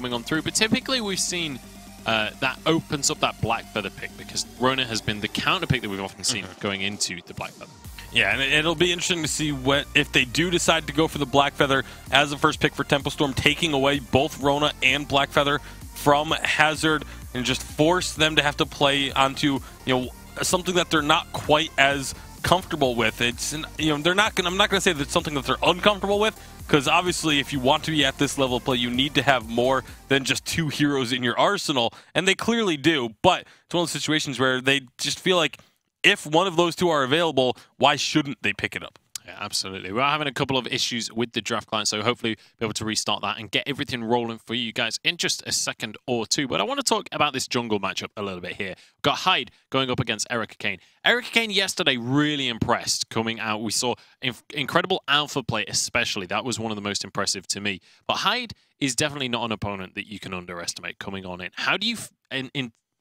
coming on through. But typically we've seen that opens up that Black Feather pick, because Rona has been the counter pick that we've often seen going into the Black Feather. Yeah, and it'll be interesting to see what if they do decide to go for the Black Feather as the first pick for Tempo Storm, taking away both Rona and Black Feather from Hazard and just force them to have to play onto, you know, something that they're not quite as comfortable with. It's, you know, they're not gonna, I'm not going to say that it's something that they're uncomfortable with, because obviously if you want to be at this level of play, you need to have more than just 2 heroes in your arsenal, and they clearly do. But it's one of those situations where they just feel like if one of those 2 are available, why shouldn't they pick it up? Yeah, absolutely. We're having a couple of issues with the draft client, so hopefully be able to restart that and get everything rolling for you guys in just a second or 2. But I want to talk about this jungle matchup a little bit here. We've got Hyde going up against Erica Kane. Erica Kane yesterday really impressed coming out. We saw incredible alpha play especially. That was one of the most impressive to me. But Hyde is definitely not an opponent that you can underestimate coming on in. How do you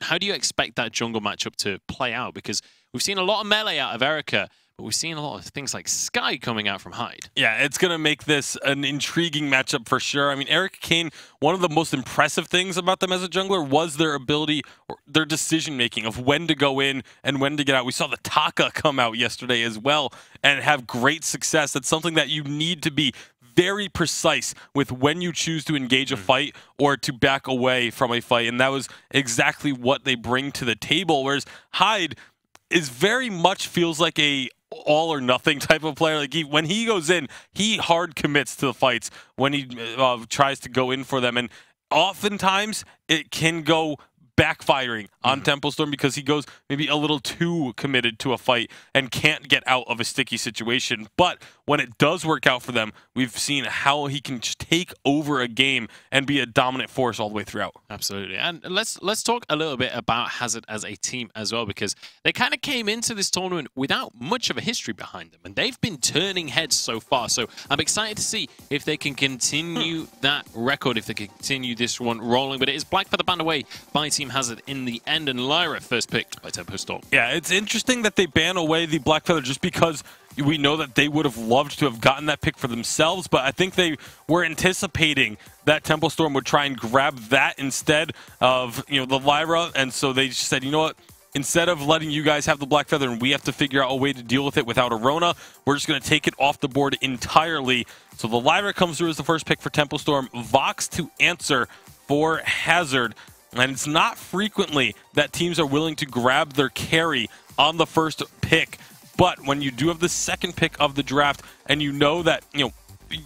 how do you expect that jungle matchup to play out? Because we've seen a lot of melee out of Erica, but we've seen a lot of things like Sky coming out from Hyde. Yeah, it's going to make this an intriguing matchup for sure. I mean, Erica Kane, one of the most impressive things about them as a jungler was their ability, or their decision-making of when to go in and when to get out. We saw the Taka come out yesterday as well and have great success. That's something that you need to be very precise with when you choose to engage a fight or to back away from a fight, and that was exactly what they bring to the table, whereas Hyde is very much feels like a all or nothing type of player. Like when he goes in, he hard commits to the fights when he tries to go in for them, and oftentimes it can go backfiring on Tempo Storm because he goes maybe a little too committed to a fight and can't get out of a sticky situation. But when it does work out for them, we've seen how he can just take over a game and be a dominant force all the way throughout. Absolutely. And let's talk a little bit about Hazard as a team as well, because they kind of came into this tournament without much of a history behind them, and they've been turning heads so far. So I'm excited to see if they can continue that record, if they can continue this one rolling. But it is Black Feather banned away by Team Hazard in the end, and Lyra first picked by Tempo Storm. Yeah, it's interesting that they ban away the Black Feather just because we know that they would have loved to have gotten that pick for themselves, but I think they were anticipating that Tempo Storm would try and grab that instead of, you know, the Lyra, and so they just said, you know what, instead of letting you guys have the Black Feather and we have to figure out a way to deal with it without a Rona, we're just going to take it off the board entirely. So the Lyra comes through as the first pick for Tempo Storm, Vox to answer for Hazard. And it's not frequently that teams are willing to grab their carry on the first pick. But when you do have the second pick of the draft and you know that, you know,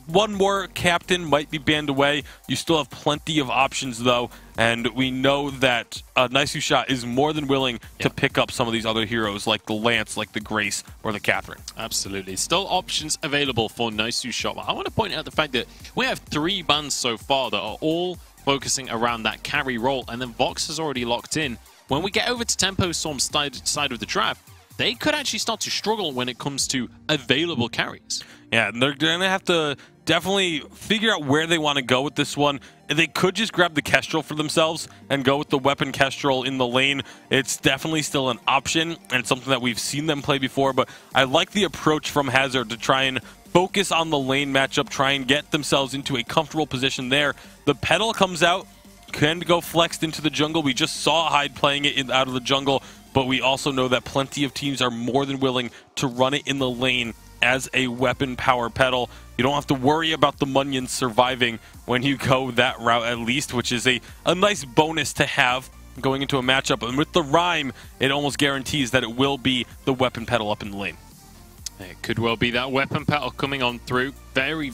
one more captain might be banned away, you still have plenty of options though. And we know that Nice Shot is more than willing to pick up some of these other heroes like the Lance, like the Grace, or the Catherine. Absolutely. Still options available for Nice Shot. I want to point out the fact that we have 3 bans so far that are all focusing around that carry role, and then Vox is already locked in. When we get over to Tempo Storm's side of the draft, they could actually start to struggle when it comes to available carries. Yeah, and they're going to have to definitely figure out where they want to go with this one. They could just grab the Kestrel for themselves and go with the weapon Kestrel in the lane. It's definitely still an option, and it's something that we've seen them play before, but I like the approach from Hazard to try and focus on the lane matchup, try and get themselves into a comfortable position there. The Petal comes out, can go flexed into the jungle. We just saw Hyde playing it out of the jungle, but we also know that plenty of teams are more than willing to run it in the lane as a weapon power Petal. You don't have to worry about the Munions surviving when you go that route at least, which is a nice bonus to have going into a matchup. And with the Rhyme, it almost guarantees that it will be the weapon Petal up in the lane. It could well be that weapon Petal coming on through. Very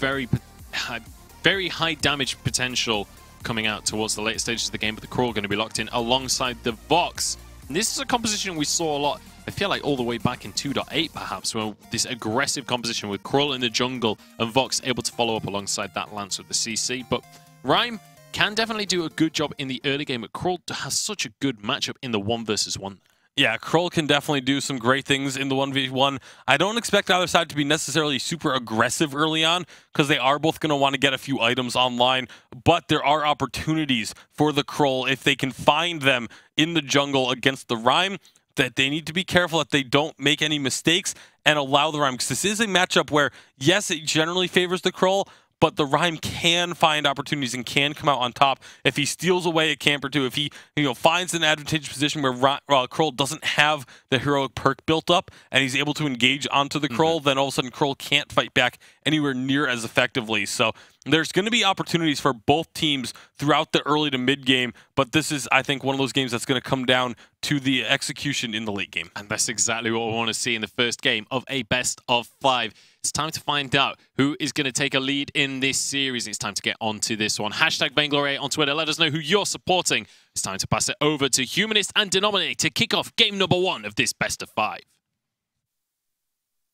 high damage potential coming out towards the late stages of the game, but the Crawl going to be locked in alongside the Vox. And this is a composition we saw a lot, I feel like all the way back in 2.8 perhaps, where this aggressive composition with Crawl in the jungle and Vox able to follow up alongside that Lance with the CC. But Rhyme can definitely do a good job in the early game, but Crawl has such a good matchup in the 1 versus 1. Yeah, Kroll can definitely do some great things in the 1v1. I don't expect either side to be necessarily super aggressive early on because they are both going to want to get a few items online, but there are opportunities for the Kroll if they can find them in the jungle against the Rhyme, that they need to be careful that they don't make any mistakes and allow the Rhyme, because this is a matchup where, yes, it generally favors the Kroll, but the Rhyme can find opportunities and can come out on top if he steals away a camp or two. If he finds an advantageous position where Kroll doesn't have the heroic perk built up and he's able to engage onto the Kroll, then all of a sudden Kroll can't fight back anywhere near as effectively. So there's going to be opportunities for both teams throughout the early to mid game, but this is, I think, one of those games that's going to come down to the execution in the late game. And that's exactly what we want to see in the first game of a best of 5. It's time to find out who is going to take a lead in this series. It's time to get onto this one. Hashtag Vainglory8 on Twitter. Let us know who you're supporting. It's time to pass it over to Humanist and Denominate to kick off game number 1 of this best of 5.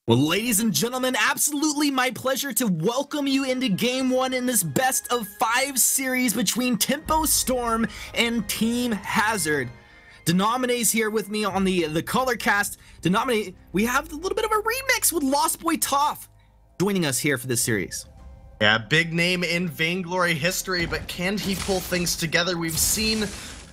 Well, ladies and gentlemen, absolutely my pleasure to welcome you into Game 1 in this Best of 5 series between Tempo Storm and Team Hazard. Denominate's here with me on the color cast. Denominate, we have a little bit of a remix with Lost Boy Toph joining us here for this series. Yeah, big name in Vainglory history, but can he pull things together? We've seen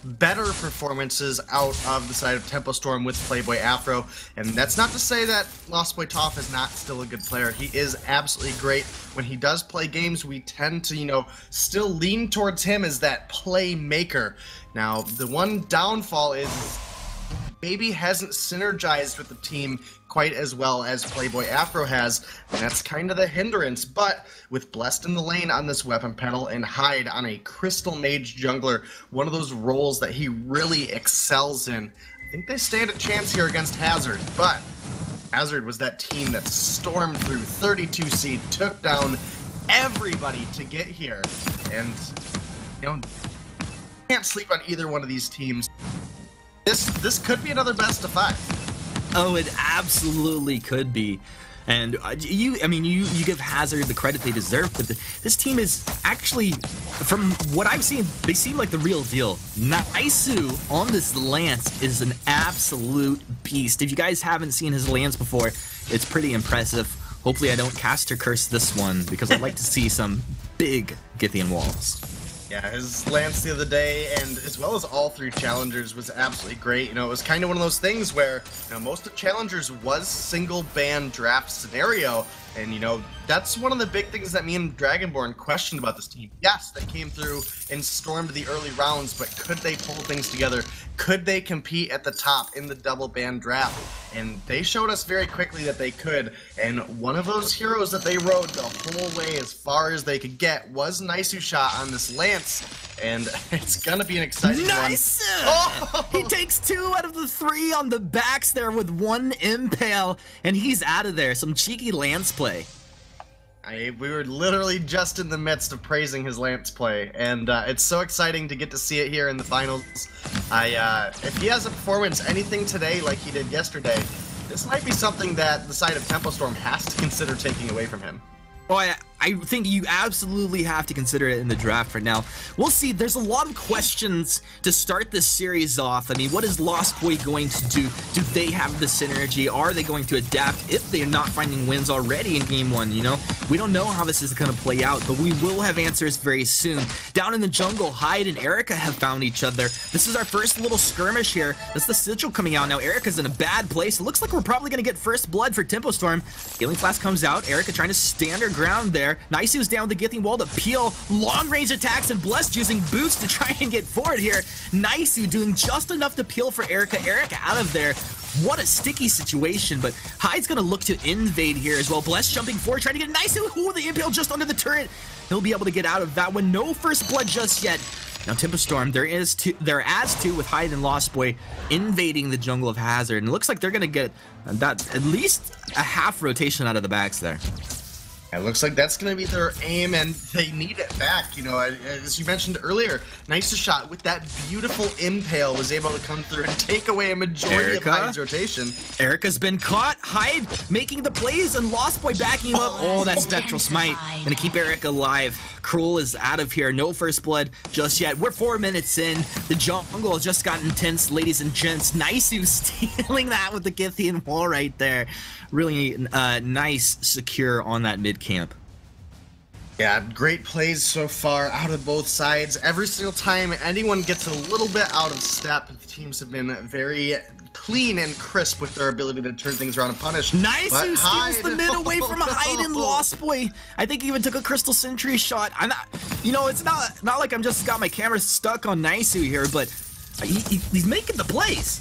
better performances out of the side of Tempo Storm with Playboy Afro, and that's not to say that Lost Boy Toph is not still a good player. He is absolutely great. When he does play games, we tend to, still lean towards him as that playmaker. Now, the one downfall is maybe hasn't synergized with the team quite as well as Playboy Afro has, and that's kind of the hindrance. But with Blessed in the lane on this weapon panel and Hyde on a Crystal Mage jungler, one of those roles that he really excels in, I think they stand a chance here against Hazard. But Hazard was that team that stormed through 32 seed, took down everybody to get here, and can't sleep on either one of these teams. This could be another best of 5. Oh, it absolutely could be. And you give Hazard the credit they deserve, but this team is actually, from what I've seen, they seem like the real deal. Naisu on this lance is an absolute beast. If you guys haven't seen his lance before, it's pretty impressive. Hopefully I don't caster curse this one, because I'd like to see some big Githian walls. Yeah, his lance the other day, and as well as all 3 challengers, was absolutely great. It was kind of one of those things where most of challengers was single ban draft scenario, and that's one of the big things that me and Dragonborn questioned about this team. Yes, they came through and stormed the early rounds, but could they pull things together? Could they compete at the top in the double ban draft? And they showed us very quickly that they could, and one of those heroes that they rode the whole way as far as they could get was Naisu shot on this lance, and it's gonna be an exciting one. Oh! He takes 2 out of the 3 on the backs there with 1 impale, and he's out of there. Some cheeky lance play. We were literally just in the midst of praising his lance play, and it's so exciting to get to see it here in the finals. If he has a performance anything today like he did yesterday, this might be something that the side of Tempo Storm has to consider taking away from him. Oh, I think you absolutely have to consider it in the draft right now. We'll see. There's a lot of questions to start this series off. I mean, what is Lost Boy going to do? Do they have the synergy? Are they going to adapt if they're not finding wins already in Game 1, We don't know how this is going to play out, but we will have answers very soon. Down in the jungle, Hyde and Erica have found each other. This is our first little skirmish here. That's the sigil coming out now. Erica's in a bad place. It looks like we're probably going to get first blood for Tempo Storm. Healing Flask comes out. Erica trying to stand her ground there. Naisu's down the Githing wall to peel long range attacks, and Blessed using boots to try and get forward here. Naisu doing just enough to peel for Erica. Erica out of there. What a sticky situation, but Hyde's gonna look to invade here as well. Blessed jumping forward, trying to get Naisu. Ooh, the impale just under the turret. He'll be able to get out of that one. No first blood just yet. Now Tempo Storm, there is as two with Hyde and Lost Boy invading the jungle of Hazard, and it looks like they're gonna get that at least a half rotation out of the backs there. It looks like that's going to be their aim, and they need it back. As you mentioned earlier, Naisu shot with that beautiful impale was able to come through and take away a majority of Hyde's rotation. Erica's been caught. Hyde making the plays, and Lost Boy backing him up. Oh, that Spectral Smite. Gonna keep Erica alive. Cruel is out of here. No first blood just yet. We're 4 minutes in. The jungle has just gotten intense, ladies and gents. Naisu stealing that with the Githian wall right there. Really nice secure on that mid camp. Yeah, great plays so far out of both sides. Every single time anyone gets a little bit out of step, the teams have been very clean and crisp with their ability to turn things around and punish. Nice, But who steals the mid away from a Hyde and Lost Boy. I think he even took a Crystal Sentry shot. I'm not, you know, it's not like I'm just got my camera stuck on Naisu here, but he's making the plays.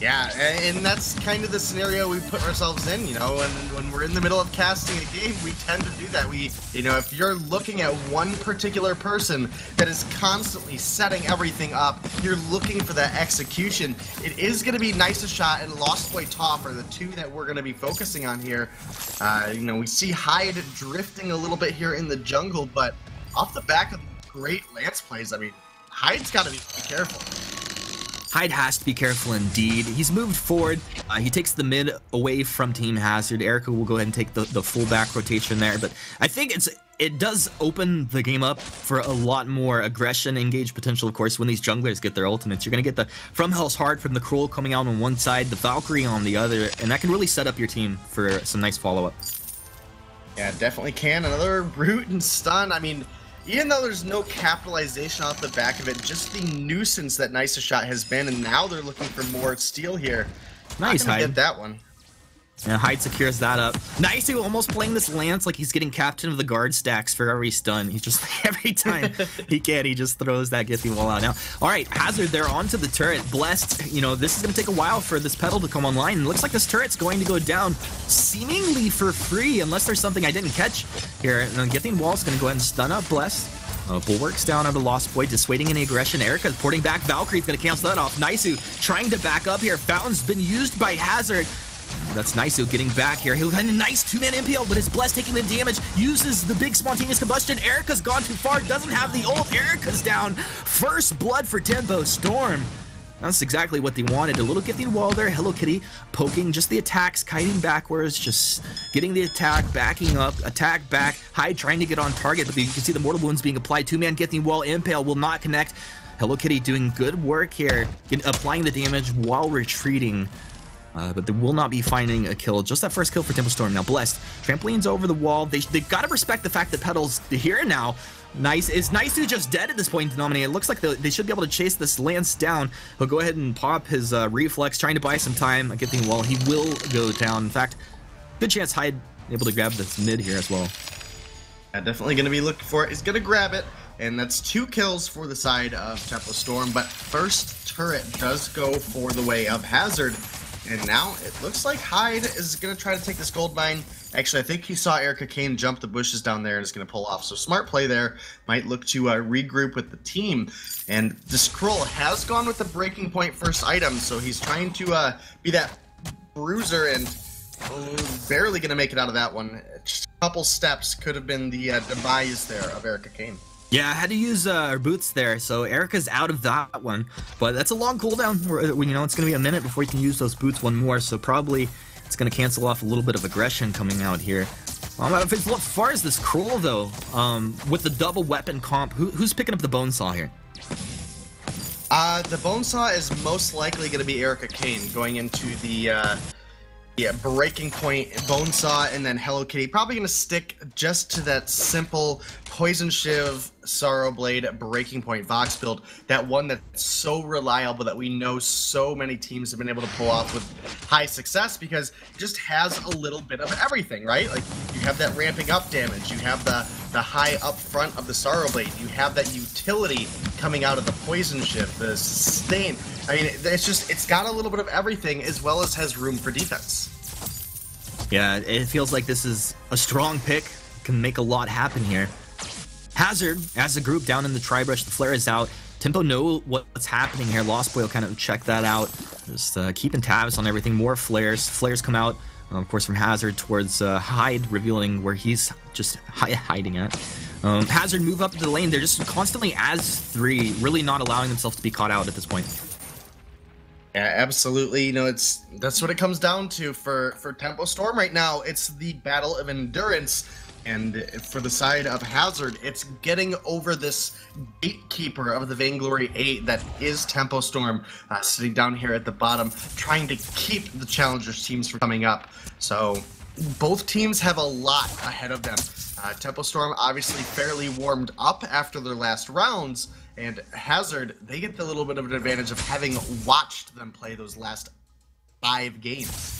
Yeah, and that's kind of the scenario we put ourselves in, you know, and when we're in the middle of casting a game, we tend to do that. You know, if you're looking at one particular person that is constantly setting everything up, you're looking for that execution. It is going to be Nicest Shot and Lost Boy Top are the two that we're going to be focusing on here. You know, we see Hyde drifting a little bit here in the jungle, but off the back of great Lance plays, I mean, Hyde's got to be careful. Hyde has to be careful indeed. He's moved forward. He takes the mid away from Team Hazard. Erica will go ahead and take the full back rotation there, but I think it does open the game up for a lot more aggression, engage potential, of course, when these junglers get their ultimates. You're going to get the From Hell's Heart from the Cruel coming out on one side, the Valkyrie on the other, and that can really set up your team for some nice follow-up. Yeah, definitely can. Another root and stun. I mean, even though there's no capitalization off the back of it, just the nuisance that Nicest Shot has been, and now they're looking for more steal here. Nice, Hyde. Get that one. And Hyde secures that up. Naisu almost playing this Lance like he's getting captain of the guard stacks for every stun. He's just, every time he can, he just throws that Githing wall out. Now, all right, Hazard, they're onto the turret. Blessed, you know, this is going to take a while for this pedal to come online. And it looks like this turret's going to go down seemingly for free, unless there's something I didn't catch here. And then Githing wall's going to go ahead and stun up Blessed. Bulwark's down on the Lost Boy, dissuading any aggression. Erica's porting back. Valkyrie's going to cancel that off. Naisu trying to back up here. Fountain's been used by Hazard. That's Naisu getting back here. He'll have a nice two-man MPL, but his Blessed taking the damage. Uses the big spontaneous combustion. Erica's gone too far. Doesn't have the ult. Erica's down. First blood for Tempo Storm. That's exactly what they wanted. A little Githing wall there. Hello Kitty poking just the attacks, kiting backwards, just getting the attack, backing up, attack back. Hyde trying to get on target, but you can see the mortal wounds being applied. Two-man Githing wall. Impale will not connect. Hello Kitty doing good work here, applying the damage while retreating. But they will not be finding a kill. Just that first kill for Tempo Storm. Now, Blessed. Trampoline's over the wall. They've got to respect the fact that Petal's here now. Nice. Is Naisu just dead at this point, Denominator? It looks like they should be able to chase this Lance down. He'll go ahead and pop his reflex, trying to buy some time. I get the wall. He will go down. In fact, good chance Hyde able to grab this mid here as well. Yeah, definitely going to be looking for it. He's going to grab it. And that's 2 kills for the side of Tempo Storm. But first turret does go for the way of Hazard. And now it looks like Hyde is going to try to take this gold mine. Actually, I think he saw Erica Kane jump the bushes down there and is going to pull off. So smart play there. Might look to regroup with the team. And this Skrull has gone with the breaking point first item. So he's trying to be that bruiser and barely going to make it out of that one. Just a couple steps could have been the demise there of Erica Kane. Yeah, I had to use boots there, so Erica's out of that one. But that's a long cooldown. You know, it's going to be a minute before you can use those boots one more, so probably it's going to cancel off a little bit of aggression coming out here. As far as this Cruel, though, with the double weapon comp, who's picking up the Bonesaw here? The Bonesaw is most likely going to be Erica Kane going into the breaking point Bonesaw, and then Hello Kitty probably going to stick just to that simple Poison Shiv, Sorrow Blade, breaking point Vox build, that one that's so reliable that we know so many teams have been able to pull off with high success because it just has a little bit of everything, right? Like you have that ramping up damage, you have the high up front of the Sorrow Blade, you have that utility coming out of the Poison Shiv, the sustain. I mean, it's got a little bit of everything as well as has room for defense. Yeah, it feels like this is a strong pick. Can make a lot happen here. Hazard, as a group down in the Tri-Brush, the flare is out. Tempo know what's happening here. Lost Boy will kind of check that out. Just keeping tabs on everything. More flares. Flares come out, of course, from Hazard towards Hyde, revealing where he's just hiding at. Hazard move up to the lane. They're just constantly as 3, really not allowing themselves to be caught out at this point. Yeah, absolutely. You know, that's what it comes down to for Tempo Storm right now. It's the battle of endurance. And for the side of Hazard, it's getting over this gatekeeper of the Vainglory8 that is Tempo Storm, sitting down here at the bottom, trying to keep the Challengers teams from coming up. So both teams have a lot ahead of them. Tempo Storm obviously fairly warmed up after their last rounds, and Hazard, they get the little bit of an advantage of having watched them play those last 5 games.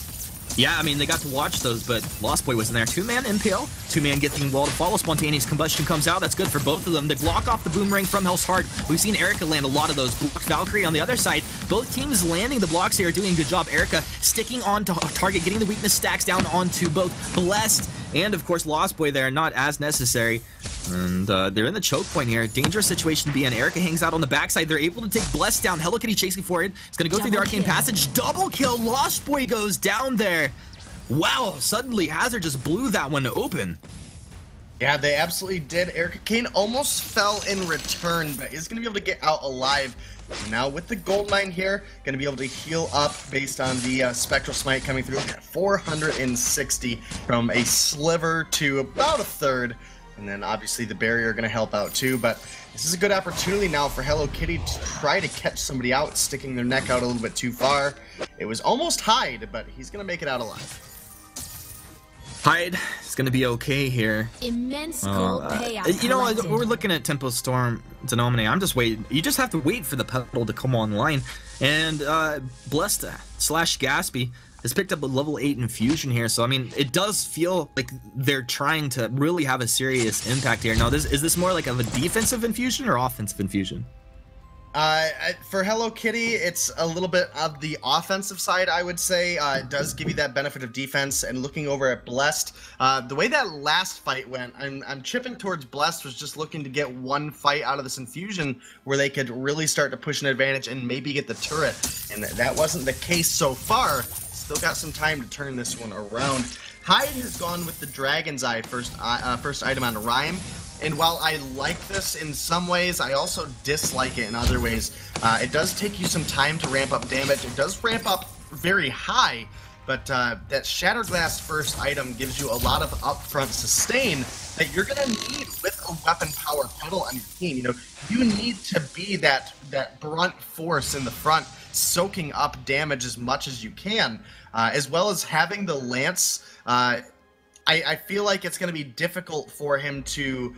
Yeah, I mean, they got to watch those, but Lost Boy was in there. 2-man MPL, 2-man getting wall to follow. Spontaneous Combustion comes out. That's good for both of them. They block off the boomerang from Hell's Heart. We've seen Erica land a lot of those. Valkyrie on the other side. Both teams landing the blocks here, doing a good job. Erica sticking on to target, getting the weakness stacks down onto both Blessed and, of course, Lost Boy there. Not as necessary. And they're in the choke point here. Dangerous situation to be in. Erica hangs out on the backside. They're able to take Blessed down. Hello Kitty chasing for it. It's going to go through the Arcane Passage. Double kill. Lost Boy goes down there. Wow, suddenly Hazard just blew that one open. Yeah, they absolutely did. Erica Kane almost fell in return, but is going to be able to get out alive. Now with the gold mine here, going to be able to heal up based on the Spectral Smite coming through at 460 from a sliver to about a third. And then obviously the barrier going to help out too, but this is a good opportunity now for Hello Kitty to try to catch somebody out, sticking their neck out a little bit too far. It was almost Hyde, but he's going to make it out alive. Hyde is going to be okay here. Immense gold payout. You know, we're looking at Tempo Storm Denomine. I'm just waiting. You just have to wait for the pedal to come online. And Blessed / Gaspy has picked up a level 8 infusion here. So, I mean, it does feel like they're trying to really have a serious impact here. Now, is this more like of a defensive infusion or offensive infusion? For Hello Kitty, it's a little bit of the offensive side, I would say. It does give you that benefit of defense. And looking over at Blessed, the way that last fight went, I'm chipping towards Blessed, was just looking to get one fight out of this infusion where they could really start to push an advantage and maybe get the turret. And that wasn't the case so far. Still got some time to turn this one around. Hyde has gone with the Dragon's Eye first item on Rhyme. And while I like this in some ways, I also dislike it in other ways. It does take you some time to ramp up damage. It does ramp up very high, but that Shattered Glass first item gives you a lot of upfront sustain that you're going to need with a weapon power pedal on your team. You know, you need to be that brunt force in the front, soaking up damage as much as you can, as well as having the Lance. I feel like it's going to be difficult for him to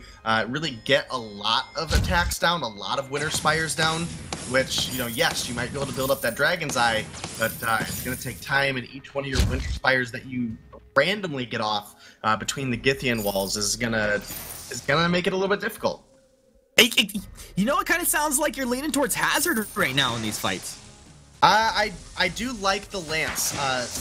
really get a lot of attacks down, a lot of Winter Spires down, which, you know, yes, you might be able to build up that Dragon's Eye, but it's going to take time, and each one of your Winter Spires that you randomly get off between the Githian walls is gonna make it a little bit difficult. You know, it kind of sounds like you're leaning towards Hazard right now in these fights. I do like the Lance,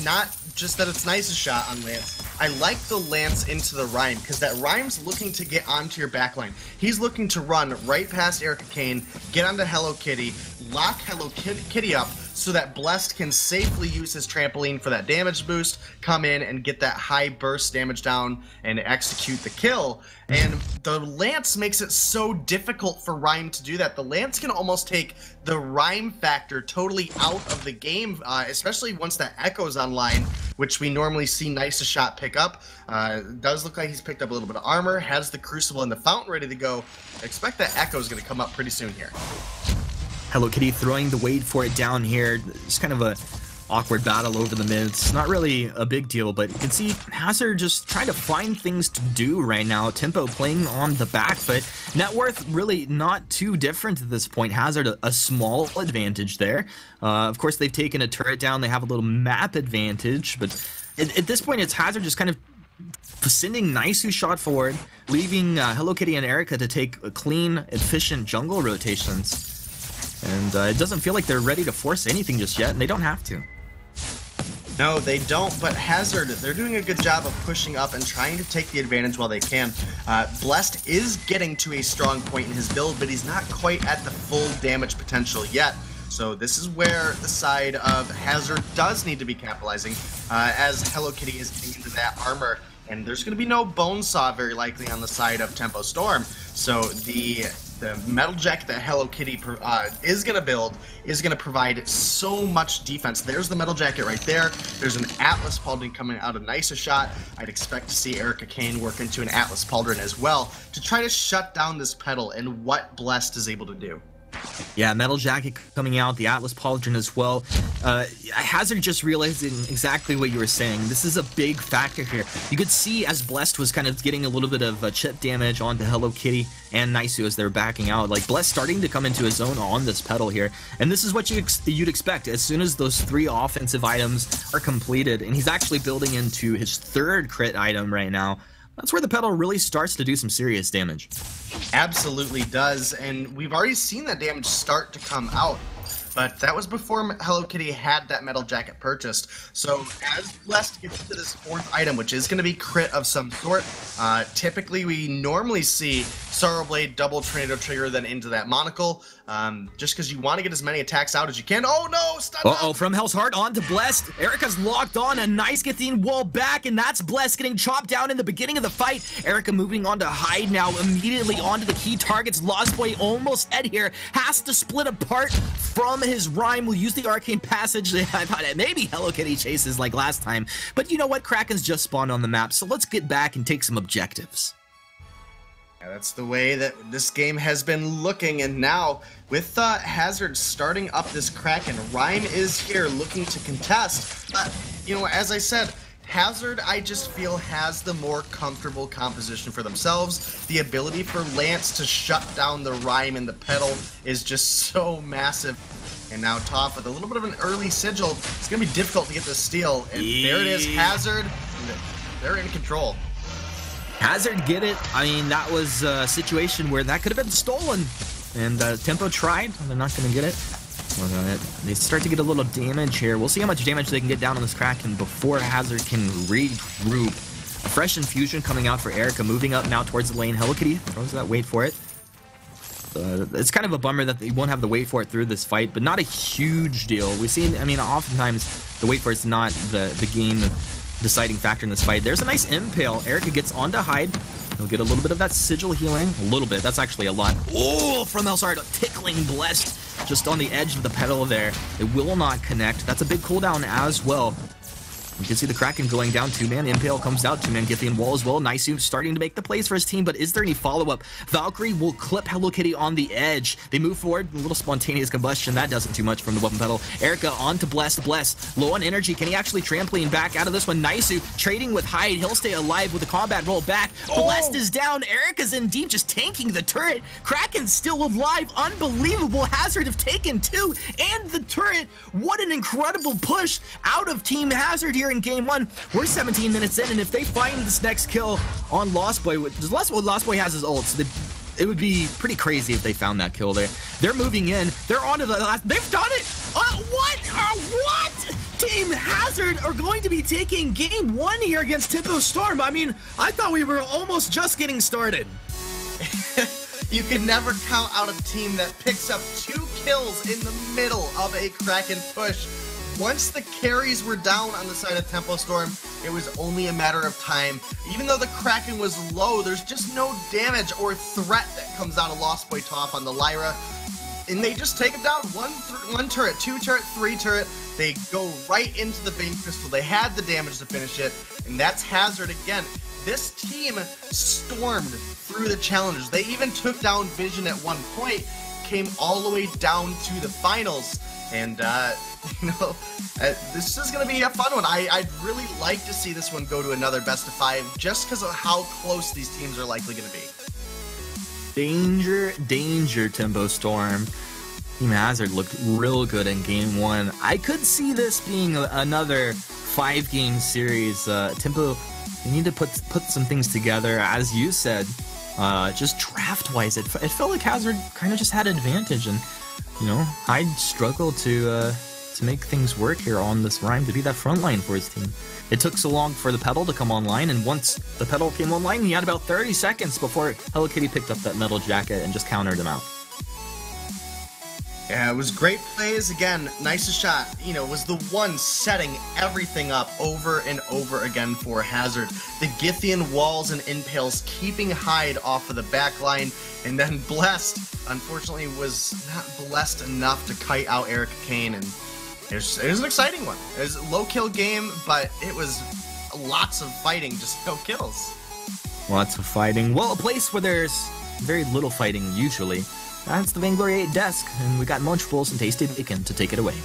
not just that it's nice a shot on Lance. I like the Lance into the Rhyme, because that Rhyme's looking to get onto your backline. He's looking to run right past Erica Kane, get onto Hello Kitty, lock Hello Kitty up, so that Blessed can safely use his trampoline for that damage boost, come in and get that high burst damage down and execute the kill. And the Lance makes it so difficult for Rhyme to do that. The Lance can almost take the Rhyme factor totally out of the game, especially once that Echo's online, which we normally see Nice a Shot pick up. Does look like he's picked up a little bit of armor, has the Crucible and the Fountain ready to go. I expect that Echo's going to come up pretty soon here. Hello Kitty throwing the weight for it down here. It's kind of a awkward battle over the mid. It's not really a big deal, but you can see Hazard just trying to find things to do right now. Tempo playing on the back foot. Net worth really not too different at this point. Hazard a small advantage there. Of course, they've taken a turret down. They have a little map advantage, but at this point, it's Hazard just kind of sending Nice who shot forward, leaving Hello Kitty and Erica to take clean, efficient jungle rotations. And it doesn't feel like they're ready to force anything just yet, and they don't have to. No, they don't, but Hazard, they're doing a good job of pushing up and trying to take the advantage while they can. Blessed is getting to a strong point in his build, but he's not quite at the full damage potential yet. So this is where the side of Hazard does need to be capitalizing, as Hello Kitty is getting into that armor. And there's going to be no Bone Saw very likely on the side of Tempo Storm. So the Metal Jacket that Hello Kitty is going to build is going to provide so much defense. There's the Metal Jacket right there. There's an Atlas Pauldron coming out of Nice a Shot. I'd expect to see Erica Kane work into an Atlas Pauldron as well to try to shut down this pedal and what Blessed is able to do. Yeah, Metal Jacket coming out, the Atlas Pauldron as well. Hazard just realizing exactly what you were saying. This is a big factor here. You could see as Blessed was kind of getting a little bit of chip damage onto Hello Kitty and Naisu as they're backing out. Like, Blessed starting to come into his own on this pedal here. And this is what you'd expect as soon as those 3 offensive items are completed. And he's actually building into his 3rd crit item right now. That's where the pedal really starts to do some serious damage. Absolutely does, and we've already seen that damage start to come out. But that was before Hello Kitty had that Metal Jacket purchased. So as Blessed gets into this 4th item, which is going to be crit of some sort, typically we normally see Sorrow Blade, double Tornado Trigger, then into that Monocle, just because you want to get as many attacks out as you can. Oh no! Stun Uh-oh, from Hell's Heart on to Blessed. Erica's locked on, a nice Githyan wall back, and that's Blessed getting chopped down in the beginning of the fight. Erica moving on to Hyde now, immediately onto the key targets. Lost Boy almost dead here, has to split apart from his rhyme. Will use the Arcane Passage. I thought maybe Hello Kitty chases like last time, but you know what? Kraken's just spawned on the map, so let's get back and take some objectives. Yeah, that's the way that this game has been looking, and now with Hazard starting up this Kraken, Rhyme is here looking to contest. You know, as I said, Hazard, I just feel, has the more comfortable composition for themselves. The ability for Lance to shut down the Rhyme and the pedal is just so massive. And now Toph with a little bit of an early sigil. It's going to be difficult to get the steal. And there it is, Hazard. They're in control. Hazard get it. I mean, that was a situation where that could have been stolen. And Tempo tried. They're not going to get it. They start to get a little damage here. We'll see how much damage they can get down on this Kraken before Hazard can regroup. A fresh infusion coming out for Erica, moving up now towards the lane. Hello Kitty throws that, wait for it. It's kind of a bummer that they won't have the wait for it through this fight, but not a huge deal. We've seen, I mean, oftentimes the wait for it's not the game deciding factor in this fight. There's a nice impale. Erica gets onto Hyde. He'll get a little bit of that sigil healing. A little bit. That's actually a lot. Oh, from Elsard, tickling Blessed just on the edge of the pedal there. It will not connect. That's a big cooldown as well. You can see the Kraken going down. 2-man Impale comes out. 2-man Githyan wall as well. Naisu starting to make the plays for his team, but is there any follow-up? Valkyrie will clip Hello Kitty on the edge. They move forward. A little spontaneous combustion. That doesn't too much from the weapon pedal. Erica on to Blessed. Blessed low on energy. Can he actually trampoline back out of this one? Naisu trading with Hyde. He'll stay alive with the combat roll back. Blessed is down. Erica's in deep, just tanking the turret. Kraken's still alive. Unbelievable. Hazard have taken 2 and the turret. What an incredible push out of Team Hazard here in game 1. We're 17 minutes in, and if they find this next kill on Lost Boy, Lost Boy has his ult, so it would be pretty crazy if they found that kill there. They're moving in. They're on to the last. They've done it! What? Team Hazard are going to be taking game 1 here against Tempo Storm. I mean, I thought we were almost just getting started. You can never count out a team that picks up 2 kills in the middle of a Kraken push. Once the carries were down on the side of Tempo Storm, it was only a matter of time. Even though the Kraken was low, there's just no damage or threat that comes out of Lost Boy Toph on the Lyra. And they just take him down. One turret, 2 turret, 3 turret. They go right into the Bane Crystal. They had the damage to finish it, and that's Hazard again. This team stormed through the challenges. They even took down Vision at one point, came all the way down to the finals. And, you know, this is going to be a fun one. I'd really like to see this one go to another best of 5 just because of how close these teams are likely going to be. Danger, danger, Tempo Storm. Team Hazard looked real good in game 1. I could see this being another 5-game series. Tempo, you need to put some things together, as you said. Just draft-wise, it felt like Hazard kind of just had an advantage, and you know, Hyde struggled to make things work here on this Rhyme to be that front line for his team. It took so long for the pedal to come online, and once the pedal came online, he had about 30 seconds before Hello Kitty picked up that metal jacket and just countered him out. Yeah, it was great plays. Again, nicest shot, you know, was the one setting everything up over and over again for Hazard. The Githyan walls and impales keeping Hyde off of the back line, and then Blessed, unfortunately, was not blessed enough to kite out Eric Kane, and it was an exciting one. It was a low-kill game, but it was lots of fighting, just no kills. Lots of fighting. Well, a place where there's very little fighting, usually. That's the Vainglory8 desk, and we got Munchfuls and Tasty Bacon to take it away.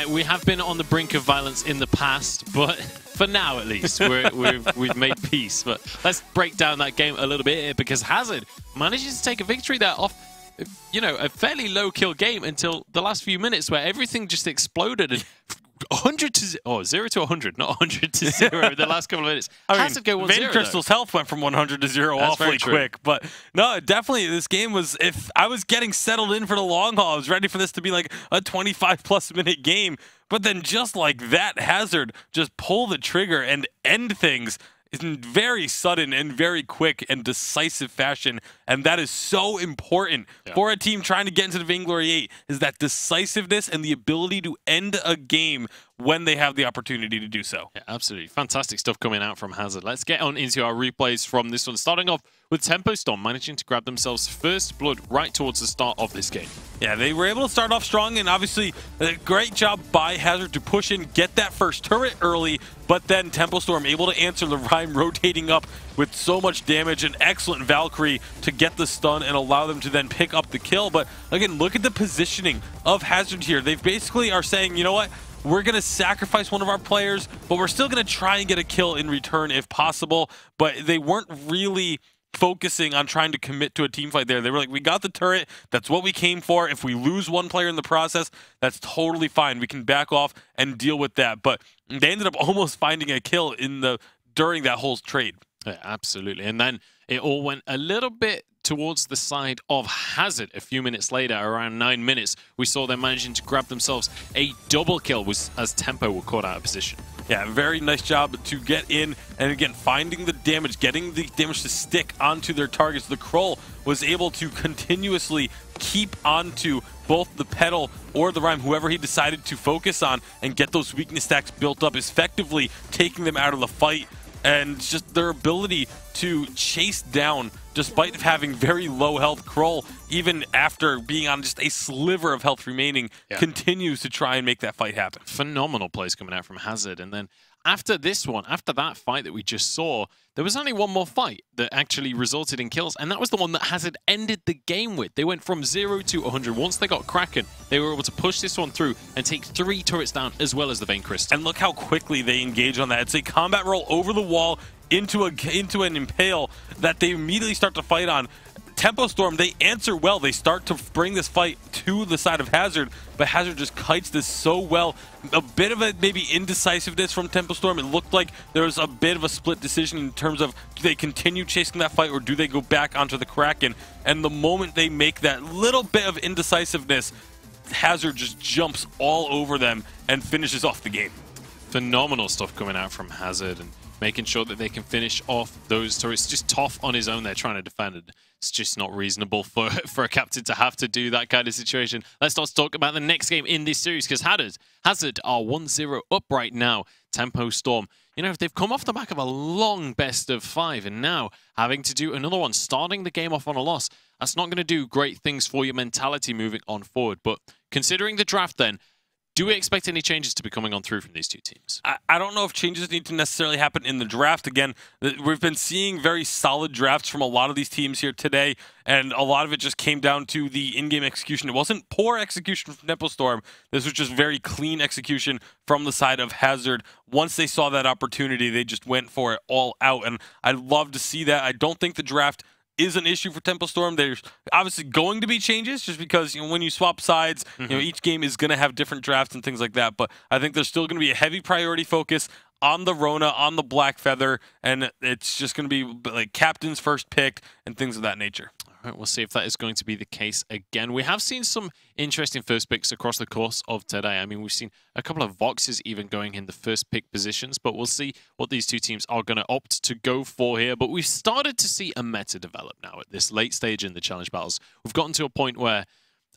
We have been on the brink of violence in the past, but for now at least, we've made peace. But let's break down that game a little bit here, because Hazard manages to take a victory there off, you know, a fairly low kill game until the last few minutes, where everything just exploded and 100 to 0 to 100, not 100 to 0 the last couple of minutes. Hazard go 1-0. Vayne Crystal's health went from 100 to 0 awfully quick. But no, definitely this game was, if I was getting settled in for the long haul, I was ready for this to be like a 25+ minute game. But then just like that, Hazard just pull the trigger and end things in very sudden and very quick and decisive fashion, and that is so important for a team trying to get into the Vainglory 8, is that decisiveness and the ability to end a game when they have the opportunity to do so. Yeah, absolutely. Fantastic stuff coming out from Hazard. Let's get on into our replays from this one, starting off with Tempo Storm managing to grab themselves first blood right towards the start of this game. Yeah, they were able to start off strong, and obviously a great job by Hazard to push in, get that first turret early, but then Tempo Storm able to answer the Rhyme, rotating up with so much damage. An excellent Valkyrie to get the stun and allow them to then pick up the kill. But again, look at the positioning of Hazard here. They basically are saying, you know what? We're going to sacrifice one of our players, but we're still going to try and get a kill in return if possible. But they weren't really focusing on trying to commit to a team fight there. They were like, we got the turret. That's what we came for. If we lose one player in the process, that's totally fine. We can back off and deal with that. But they ended up almost finding a kill during that whole trade. Yeah, absolutely. And then it all went a little bit towards the side of Hazard. A few minutes later, around 9 minutes, we saw them managing to grab themselves a double kill as Tempo were caught out of position. Yeah, very nice job to get in, and again, finding the damage, getting the damage to stick onto their targets. The Kroll was able to continuously keep onto both the Petal or the Rhyme, whoever he decided to focus on, and get those weakness stacks built up, effectively taking them out of the fight. And just their ability to chase down, despite having very low health, Kroll, even after being on just a sliver of health remaining, continues to try and make that fight happen. Phenomenal plays coming out from Hazard. And then after this one, after that fight that we just saw, there was only one more fight that actually resulted in kills, and that was the one that Hazard ended the game with. They went from 0 to 100. Once they got Kraken, they were able to push this one through and take 3 turrets down, as well as the Vayne Crystal. And look how quickly they engage on that. It's a combat roll over the wall into an impale that they immediately start to fight on. Tempo Storm, they answer well. They start to bring this fight to the side of Hazard, but Hazard just kites this so well. A bit of a maybe indecisiveness from Tempo Storm. It looked like there was a bit of a split decision in terms of, do they continue chasing that fight or do they go back onto the Kraken? And the moment they make that little bit of indecisiveness, Hazard just jumps all over them and finishes off the game. Phenomenal stuff coming out from Hazard, and making sure that they can finish off those turrets. Just Toph on his own there trying to defend it. It's just not reasonable for a captain to have to do that kind of situation. Let's start to talk about the next game in this series, because Hazard are 1-0 up right now. Tempo Storm, you know, they've come off the back of a long best of 5, and now having to do another one, starting the game off on a loss. That's not going to do great things for your mentality moving on forward. But considering the draft then, do we expect any changes to be coming on through from these two teams? I don't know if changes need to necessarily happen in the draft. Again, we've been seeing very solid drafts from a lot of these teams here today, and a lot of it just came down to the in-game execution. It wasn't poor execution from Tempo Storm. This was just very clean execution from the side of Hazard. Once they saw that opportunity, they just went for it all out, and I'd love to see that. I don't think the draft is an issue for Tempo Storm. There's obviously going to be changes, just because, you know, when you swap sides, you know, each game is going to have different drafts and things like that. But I think there's still going to be a heavy priority focus on the Rona, on the Black Feather, and it's just going to be like captain's first pick and things of that nature. All right, we'll see if that is going to be the case again. We have seen some interesting first picks across the course of today. I mean, we've seen a couple of Voxes even going in the first pick positions, but we'll see what these two teams are going to opt to go for here. But we've started to see a meta develop now at this late stage in the challenge battles. We've gotten to a point where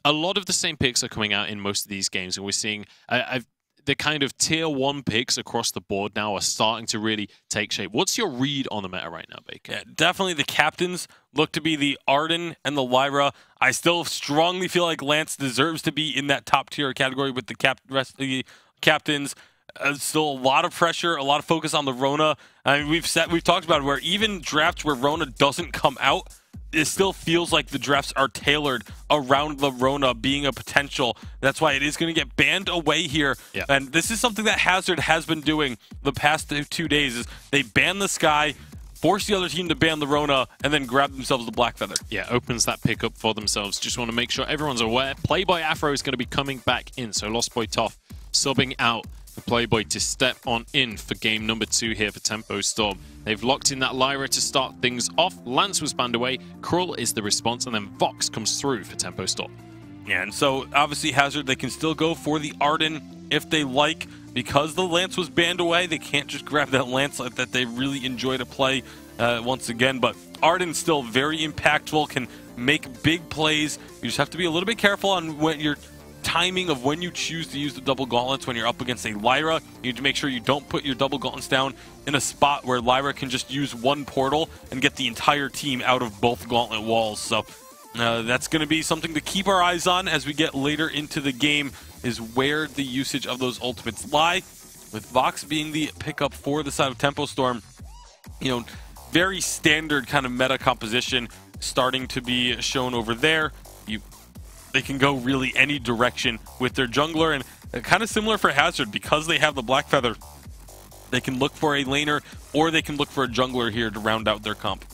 a lot of the same picks are coming out in most of these games, and we're seeing the kind of tier 1 picks across the board now are starting to really take shape. What's your read on the meta right now, Bacon? Yeah, definitely the captains look to be the Arden and the Lyra. I still strongly feel like Lance deserves to be in that top tier category with the rest of the captains. Still a lot of pressure, a lot of focus on the Rona. I mean, we've talked about it, where even drafts where Rona doesn't come out, it still feels like the drafts are tailored around the Rona being a potential. That's why it is going to get banned away here. Yeah. And this is something that Hazard has been doing the past 2 days, is they ban the Sky, force the other team to ban the Rona, and then grab themselves the Black Feather. Yeah, opens that pick up for themselves. Just want to make sure everyone's aware. Playboy Afro is going to be coming back in. So Lost Boy Toff subbing out for Playboy to step on in for game number 2 here for Tempo Storm. They've locked in that Lyra to start things off. Lance was banned away. Krull is the response, and then Vox comes through for Tempo Storm. Yeah, and so obviously Hazard, they can still go for the Arden if they like. Because the Lance was banned away, they can't just grab that Lance that they really enjoy to play once again. But Arden's still very impactful, can make big plays. You just have to be a little bit careful on when your timing of when you choose to use the double gauntlets when you're up against a Lyra. You need to make sure you don't put your double gauntlets down in a spot where Lyra can just use one portal and get the entire team out of both gauntlet walls. So that's going to be something to keep our eyes on as we get later into the game, is where the usage of those ultimates lie. With Vox being the pickup for the side of Tempo Storm, you know, very standard kind of meta composition starting to be shown over there. They can go really any direction with their jungler, and kind of similar for Hazard, because they have the Black Feather. They can look for a laner, or they can look for a jungler here to round out their comp.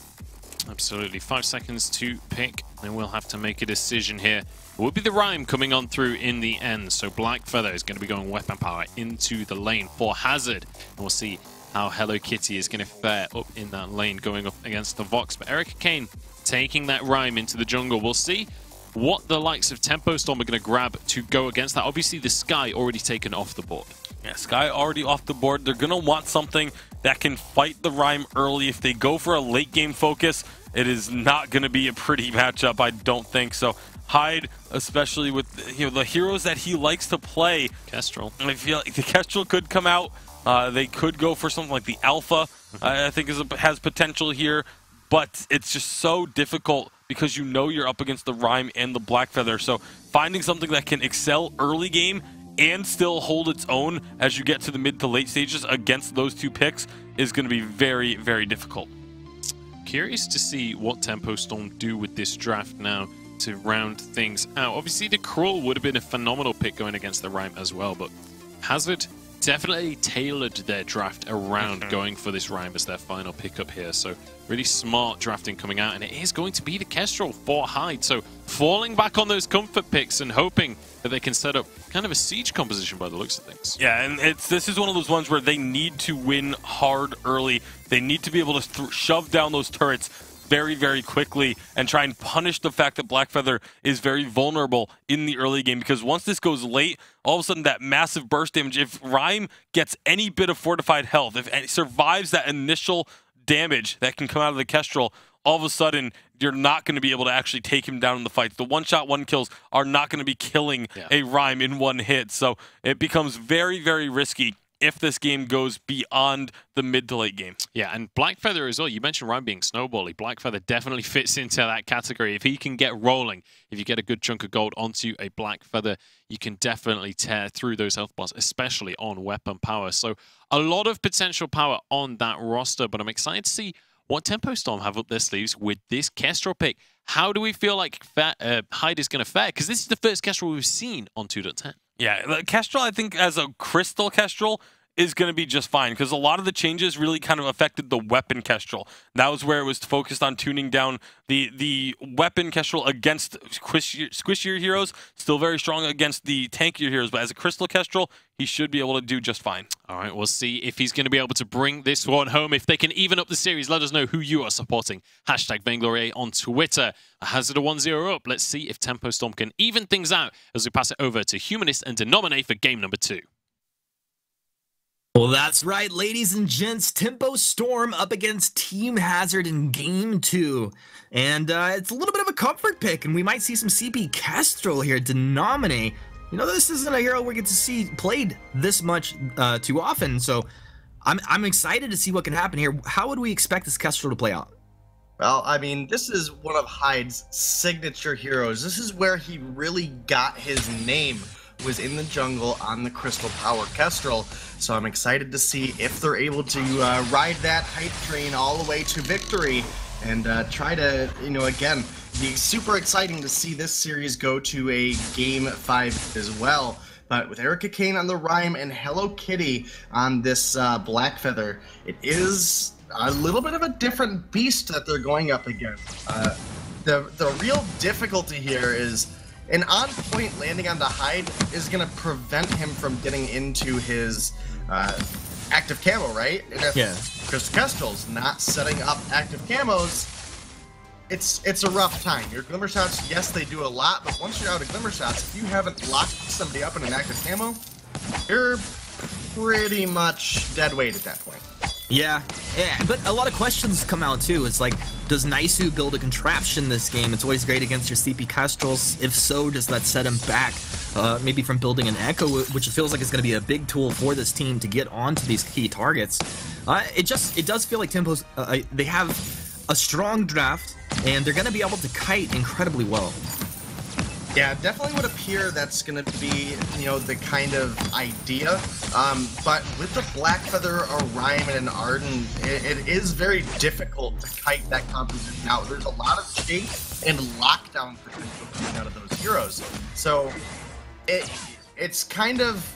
Absolutely. 5 seconds to pick, and we'll have to make a decision here. It will be the Rhyme coming on through in the end. So Black Feather is going to be going weapon power into the lane for Hazard. And we'll see how Hello Kitty is going to fare up in that lane going up against the Vox. But Eric Kane taking that Rhyme into the jungle. We'll see what the likes of Tempo Storm are going to grab to go against that. Obviously, the Sky already taken off the board. Yeah, Sky already off the board. They're going to want something that can fight the Rhyme early. If they go for a late game focus, it is not going to be a pretty matchup, I don't think. So Hyde, especially with the heroes that he likes to play. Kestrel. I feel like the Kestrel could come out. They could go for something like the Alpha, I think has potential here. But it's just so difficult because you know you're up against the Rhyme and the Black Feather. So finding something that can excel early game and still hold its own as you get to the mid to late stages against those two picks is going to be very, very difficult. Curious to see what Tempo Storm do with this draft now to round things out. Obviously, the Krull would have been a phenomenal pick going against the Rhyme as well, but Hazard definitely tailored their draft around going for this Rhyme as their final pickup here. So really smart drafting coming out, and it is going to be the Kestrel for Hyde. So falling back on those comfort picks and hoping that they can set up kind of a siege composition by the looks of things. Yeah, and this is one of those ones where they need to win hard early. They need to be able to shove down those turrets very, very quickly and try and punish the fact that Black Feather is very vulnerable in the early game, because once this goes late, all of a sudden that massive burst damage, if Rhyme gets any bit of fortified health, if it survives that initial damage that can come out of the Kestrel, all of a sudden you're not going to be able to actually take him down in the fights. The one-shot, one-kills are not going to be killing a Rhyme in one hit, so it becomes very, very risky if this game goes beyond the mid to late game. Yeah, and Black Feather as well. You mentioned Rhyme being snowbally. Black Feather definitely fits into that category. If he can get rolling, if you get a good chunk of gold onto a Black Feather, you can definitely tear through those health bars, especially on weapon power. So a lot of potential power on that roster, but I'm excited to see what Tempo Storm have up their sleeves with this Kestrel pick. How do we feel like Hyde is going to fare? Because this is the first Kestrel we've seen on 2.10. Yeah, Kestrel, I think, as a Crystal Kestrel, is going to be just fine, because a lot of the changes really kind of affected the weapon Kestrel. That was where it was focused on tuning down the weapon Kestrel against squishier heroes. Still very strong against the tankier heroes, but as a Crystal Kestrel, he should be able to do just fine. All right, we'll see if he's going to be able to bring this one home. If they can even up the series, let us know who you are supporting. Hashtag Vainglory8 on Twitter. Hazard a 1-0 up. Let's see if Tempo Storm can even things out as we pass it over to Humanist and Denominate for game number 2. Well, that's right, ladies and gents. Tempo Storm up against Team Hazard in Game 2. And it's a little bit of a comfort pick, and we might see some CP Kestrel here. Denominate. You know, this isn't a hero we get to see played this much too often, so I'm excited to see what can happen here. How would we expect this Kestrel to play out? Well, I mean, this is one of Hyde's signature heroes. This is where he really got his name, was in the jungle on the Crystal Power Kestrel. So I'm excited to see if they're able to ride that hype train all the way to victory and try to, again, be super exciting to see this series go to a Game 5 as well. But with Erica Kane on the Rhyme and Hello Kitty on this Black Feather, it is a little bit of a different beast that they're going up against. The real difficulty here is an on-point landing on the Hyde is going to prevent him from getting into his active camo, right? And if Crystal Kestrel's not setting up active camos, it's a rough time. Your Glimmer Shots, yes, they do a lot, but once you're out of Glimmer Shots, if you haven't locked somebody up in an active camo, you're pretty much dead weight at that point. Yeah, but a lot of questions come out too. It's like, does Naisu build a contraption this game? It's always great against your CP Kestrels. If so, does that set him back maybe from building an Echo, which feels like it's going to be a big tool for this team to get onto these key targets? It does feel like Tempo's, they have a strong draft, and they're going to be able to kite incredibly well. Yeah, definitely would appear that's going to be, the kind of idea. But with the Black Feather, a Rhyme, and an Arden, it is very difficult to kite that composition out. There's a lot of shape and lockdown potential coming out of those heroes. So it's kind of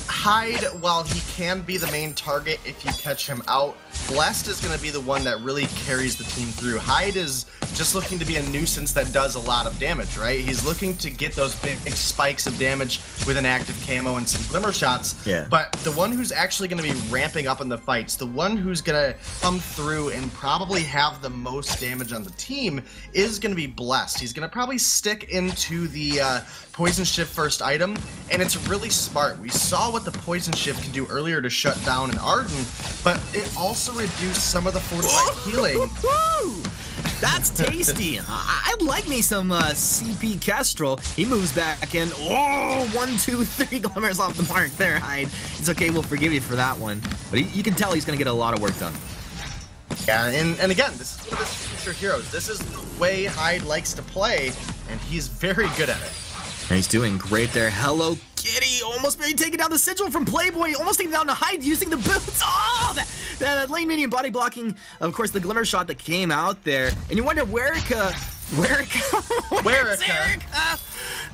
Hyde, while he can be the main target if you catch him out, Blessed is going to be the one that really carries the team through. Hyde is just looking to be a nuisance that does a lot of damage, right? He's looking to get those big spikes of damage with an active camo and some Glimmer Shots. Yeah. But the one who's actually going to be ramping up in the fights, the one who's going to come through and probably have the most damage on the team is going to be Blessed. He's going to probably stick into the Poison Shift first item, and it's really smart. We saw what the Poison Shift can do earlier to shut down an Arden, but it also reduced some of the fortified healing. That's tasty. I like me some CP Kestrel. He moves back in. Oh, 1, 2, 3 glimmers off the mark there, Hyde. It's okay, we'll forgive you for that one. But you can tell he's going to get a lot of work done. Yeah, and again, this is one of his future heroes. This is the way Hyde likes to play, and he's very good at it. And he's doing great there. Hello Kitty, almost maybe taking down the Sigil from Playboy, almost taking down the Hyde using the boots. Oh, that lane minion body blocking, of course, the Glimmer Shot that came out there. And you wonder, where's Erica?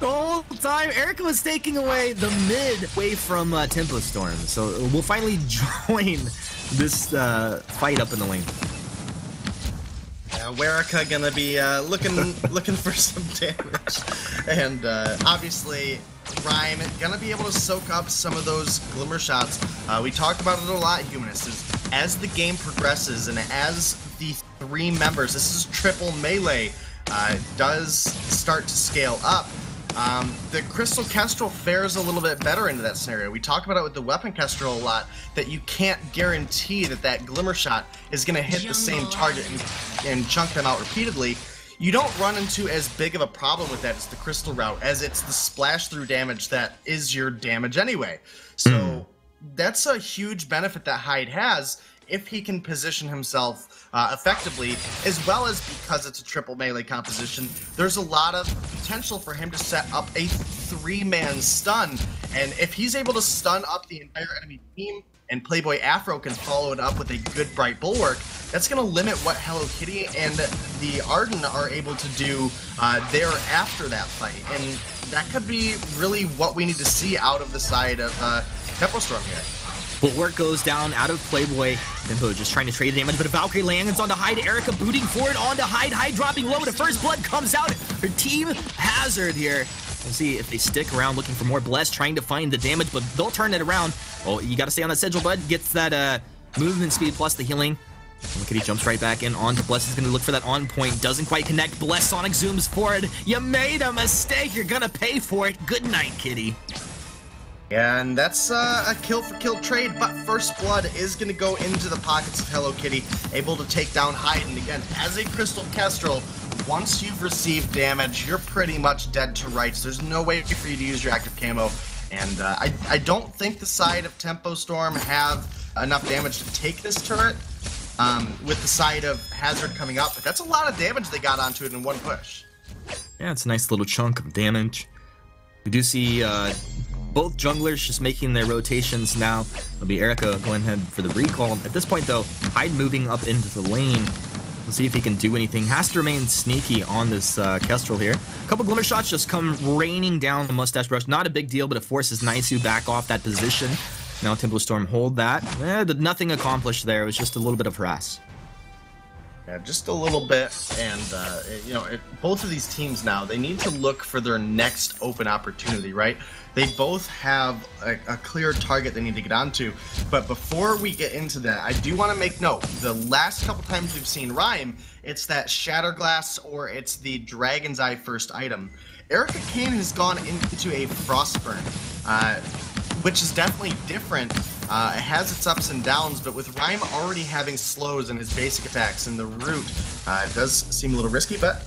The whole time, Erica was taking away the mid away from Tempo Storm. So we'll finally join this fight up in the lane. Werica gonna be looking for some damage, and obviously Rhyme gonna be able to soak up some of those Glimmer Shots. We talked about it a lot, Humanist, is as the game progresses and as the 3 members, this is triple melee, does start to scale up, the Crystal Kestrel fares a little bit better into that scenario. We talk about it with the Weapon Kestrel a lot, that you can't guarantee that Glimmer Shot is going to hit the same target and chunk them out repeatedly. You don't run into as big of a problem with that as the Crystal route, as it's the splash through damage that is your damage anyway. So that's a huge benefit that Hyde has if he can position himself effectively, as well as because it's a triple melee composition, there's a lot of potential for him to set up a 3-man stun, and if he's able to stun up the entire enemy team and Playboy Afro can follow it up with a good Bright Bulwark, that's going to limit what Hello Kitty and the Arden are able to do there after that fight, and that could be really what we need to see out of the side of Tempo Storm here. Bulwark goes down out of Playboy. Tempo just trying to trade damage, but a Valkyrie lands onto Hyde. Erica booting forward onto Hyde. Hyde dropping low. The first blood comes out. Her team hazard here. We'll see if they stick around looking for more. Bless trying to find the damage, but they'll turn it around. Oh, you got to stay on that Sigil, bud. Gets that movement speed plus the healing. Look at he jumps right back in onto Bless. Is going to look for that on point. Doesn't quite connect. Bless Sonic zooms forward. You made a mistake. You're going to pay for it. Good night, kitty. Yeah, and that's a kill-for-kill trade, but First Blood is going to go into the pockets of Hello Kitty, able to take down Hyde. And again, as a Crystal Kestrel, once you've received damage, you're pretty much dead to rights. There's no way for you to use your active camo, and I don't think the side of Tempo Storm have enough damage to take this turret with the side of Hazard coming up, but that's a lot of damage they got onto it in one push. Yeah, it's a nice little chunk of damage. We do see Both junglers just making their rotations now. It'll be Erica going ahead for the recall. At this point, though, Hyde moving up into the lane. We'll see if he can do anything. Has to remain sneaky on this Kestrel here. A couple Glimmer shots just come raining down the Mustache Brush. Not a big deal, but it forces Naisu back off that position. Now Tempo Storm hold that. Nothing accomplished there. It was just a little bit of harass. Yeah, just a little bit, and you know, both of these teams now, they need to look for their next open opportunity, right? They both have a clear target they need to get onto, but before we get into that, I do want to make note, the last couple times we've seen Rhyme, it's that Shatterglass or it's the Dragon's Eye first item. Erica Kane has gone into a Frostburn, which is definitely different. It has its ups and downs, but with Rhyme already having slows in his basic attacks in the root, it does seem a little risky, but...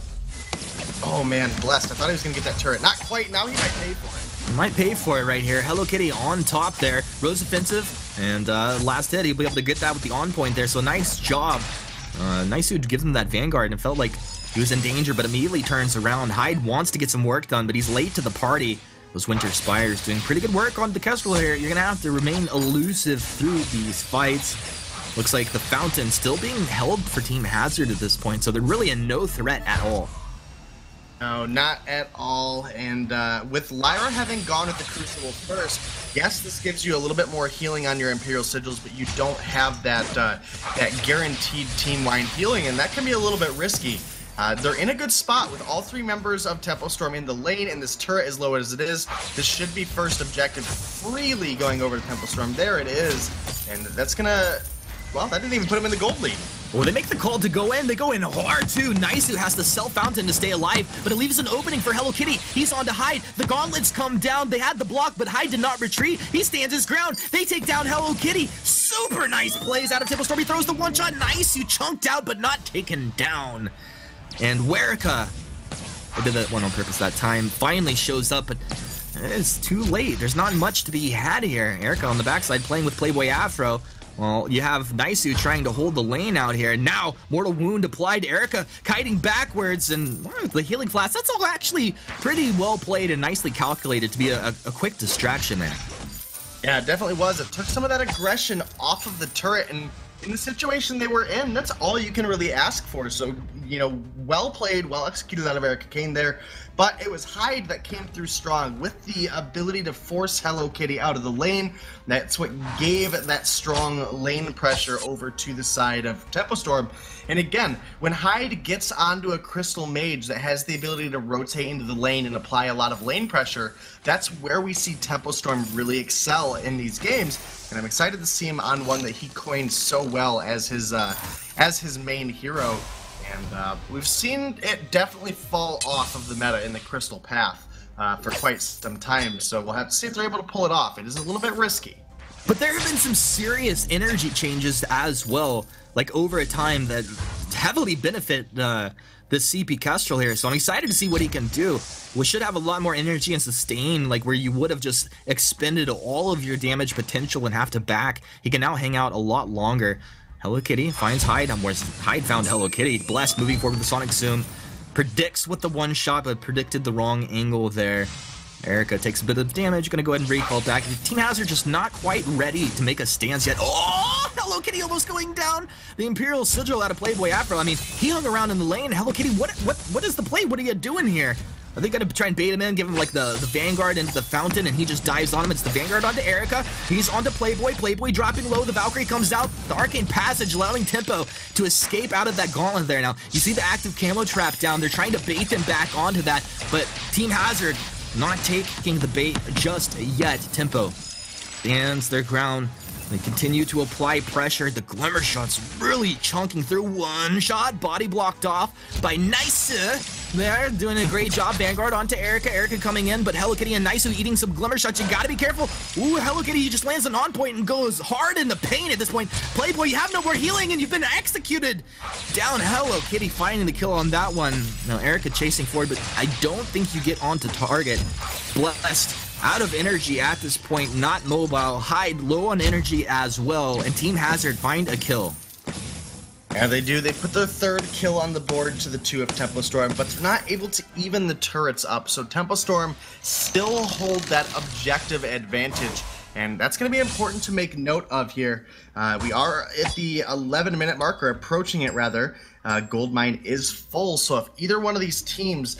Oh man, blessed. I thought he was going to get that turret. Not quite. Now he might pay for it. He might pay for it right here. Hello Kitty on top there. Rose offensive, and last hit, he'll be able to get that with the on point there, so nice job. Nice to give him that Vanguard, and felt like he was in danger, but immediately turns around. Hyde wants to get some work done, but he's late to the party. Those Winter Spires doing pretty good work on the Kestrel here. You're going to have to remain elusive through these fights. Looks like the Fountain still being held for Team Hazard at this point, so they're really in no threat at all. No, not at all. And with Lyra having gone with the Crucible first, yes, this gives you a little bit more healing on your Imperial Sigils, but you don't have that that guaranteed team-wide healing, and that can be a little bit risky. They're in a good spot with all three members of Tempo Storm in the lane, and this turret as low as it is. This should be first objective freely going over to Tempo Storm. There it is, and that's gonna... Well, that didn't even put him in the gold lead. Well, they make the call to go in. They go in hard, too. Naisu has to sell Fountain to stay alive, but it leaves an opening for Hello Kitty. He's on to Hyde. The gauntlets come down. They had the block, but Hyde did not retreat. He stands his ground. They take down Hello Kitty. Super nice plays out of Tempo Storm. He throws the one-shot. Naisu chunked out, but not taken down. And Werica, I did that one on purpose that time, finally shows up, but it's too late. There's not much to be had here. Erica on the backside playing with Playboy Afro. Well, you have Naisu trying to hold the lane out here. Now, Mortal Wound applied to Erica, kiting backwards, and the healing flash. That's all actually pretty well played and nicely calculated to be a quick distraction there. Yeah, it definitely was. It took some of that aggression off of the turret, and in the situation they were in, that's all you can really ask for. So, you know, well played, well executed out of Erica Kane there. But it was Hyde that came through strong with the ability to force Hello Kitty out of the lane. That's what gave that strong lane pressure over to the side of Tempo Storm. And again, when Hyde gets onto a Crystal Mage that has the ability to rotate into the lane and apply a lot of lane pressure, that's where we see Tempo Storm really excel in these games. And I'm excited to see him on one that he coined so well as his main hero. And we've seen it definitely fall off of the meta in the Crystal Path for quite some time, so we'll have to see if they're able to pull it off. It is a little bit risky. But there have been some serious energy changes as well, like over a time that heavily benefit this CP Kestrel here, so I'm excited to see what he can do. We should have a lot more energy and sustain, like where you would have just expended all of your damage potential and have to back. He can now hang out a lot longer. Hello Kitty finds Hyde. Where's Hyde found Hello Kitty? Blessed moving forward with the Sonic Zoom. Predicts with the one shot, but predicted the wrong angle there. Erica takes a bit of damage. Gonna go ahead and recall back. Team Hazard just not quite ready to make a stance yet. Oh! Hello Kitty almost going down. The Imperial Sigil out of Playboy Afro. I mean, he hung around in the lane. Hello Kitty, what is the play? What are you doing here? Are they gonna try and bait him in, give him like the Vanguard into the Fountain, and he just dives on him? It's the Vanguard onto Erica. He's onto Playboy. Playboy dropping low. The Valkyrie comes out. The Arcane Passage allowing Tempo to escape out of that gauntlet there. Now, you see the active camo trap down. They're trying to bait them back onto that, but Team Hazard not taking the bait just yet. Tempo stands their ground. They continue to apply pressure. The Glimmer shots really chunking through. One shot, body blocked off by Naisu. They're doing a great job. Vanguard onto Erica. Erica coming in, but Hello Kitty and Naisu eating some Glimmer shots. You gotta be careful. Ooh, Hello Kitty, he just lands an on point and goes hard in the paint at this point. Playboy, you have no more healing and you've been executed. Down Hello Kitty finding the kill on that one. Now Erica chasing forward, but I don't think you get onto target. Blessed. Out of energy at this point, not mobile. Hyde low on energy as well, and Team Hazard find a kill. Yeah, they do. They put their third kill on the board to the 2 of Tempo Storm, but they're not able to even the turrets up. So Tempo Storm still hold that objective advantage, and that's going to be important to make note of here. We are at the 11-minute marker, approaching it rather. Gold mine is full, so if either one of these teams,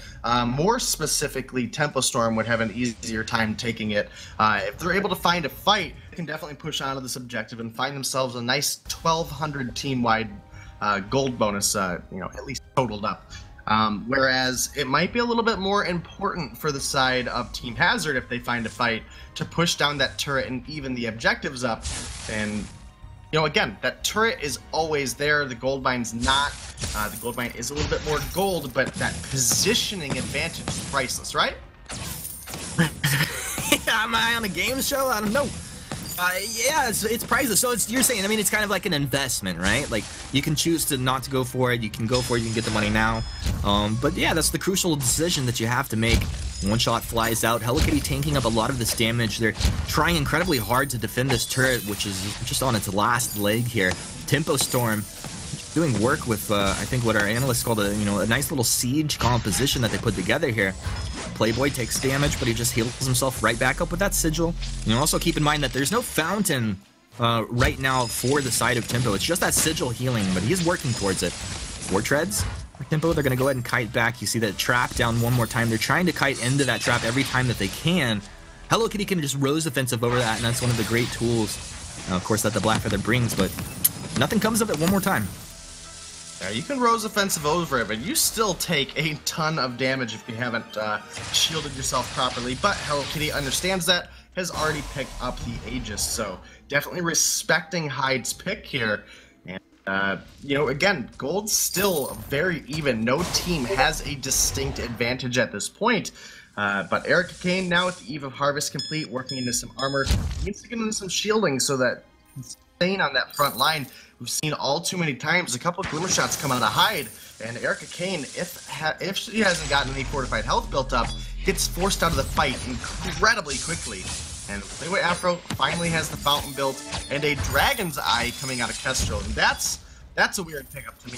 more specifically Tempo Storm, would have an easier time taking it, if they're able to find a fight, they can definitely push on to this objective and find themselves a nice 1,200 team-wide gold bonus, you know, at least totaled up. Whereas it might be a little bit more important for the side of Team Hazard if they find a fight to push down that turret and even the objectives up. And, you know, again, that turret is always there. The gold mine's not. The gold mine is a little bit more gold, but that positioning advantage is priceless, right? Am I on a game show? I don't know. Yeah, it's priceless. So you're saying, I mean, it's kind of like an investment, right? Like, you can choose to not to go for it. You can go for it. You can get the money now. But yeah, that's the crucial decision that you have to make. One shot flies out. Hello Kitty tanking up a lot of this damage. They're trying incredibly hard to defend this turret, which is just on its last leg here. Tempo Storm doing work with, I think, what our analysts called a nice little siege composition that they put together here. Playboy takes damage, but he just heals himself right back up with that sigil. You know, also keep in mind that there's no fountain right now for the side of Tempo. It's just that sigil healing, but he's working towards it. 4 treads for Tempo. They're going to go ahead and kite back. You see that trap down one more time. They're trying to kite into that trap every time that they can. Hello Kitty can just rose offensive over that, and that's one of the great tools, of course, that the Black Feather brings, but nothing comes of it one more time. Yeah, you can rose offensive over it, but you still take a ton of damage if you haven't shielded yourself properly. But Hello Kitty understands that, has already picked up the Aegis, so definitely respecting Hyde's pick here. And, you know, again, gold's still very even. No team has a distinct advantage at this point. But Erica Kane now with the Eve of Harvest complete, working into some armor, needs to get into some shielding so that staying on that front line. We've seen all too many times a couple of glimmer shots come out of Hyde, and Erica Kane, if she hasn't gotten any fortified health built up, gets forced out of the fight incredibly quickly. And Playboy Afro finally has the fountain built and a Dragon's Eye coming out of Kestrel, and that's a weird pickup to me.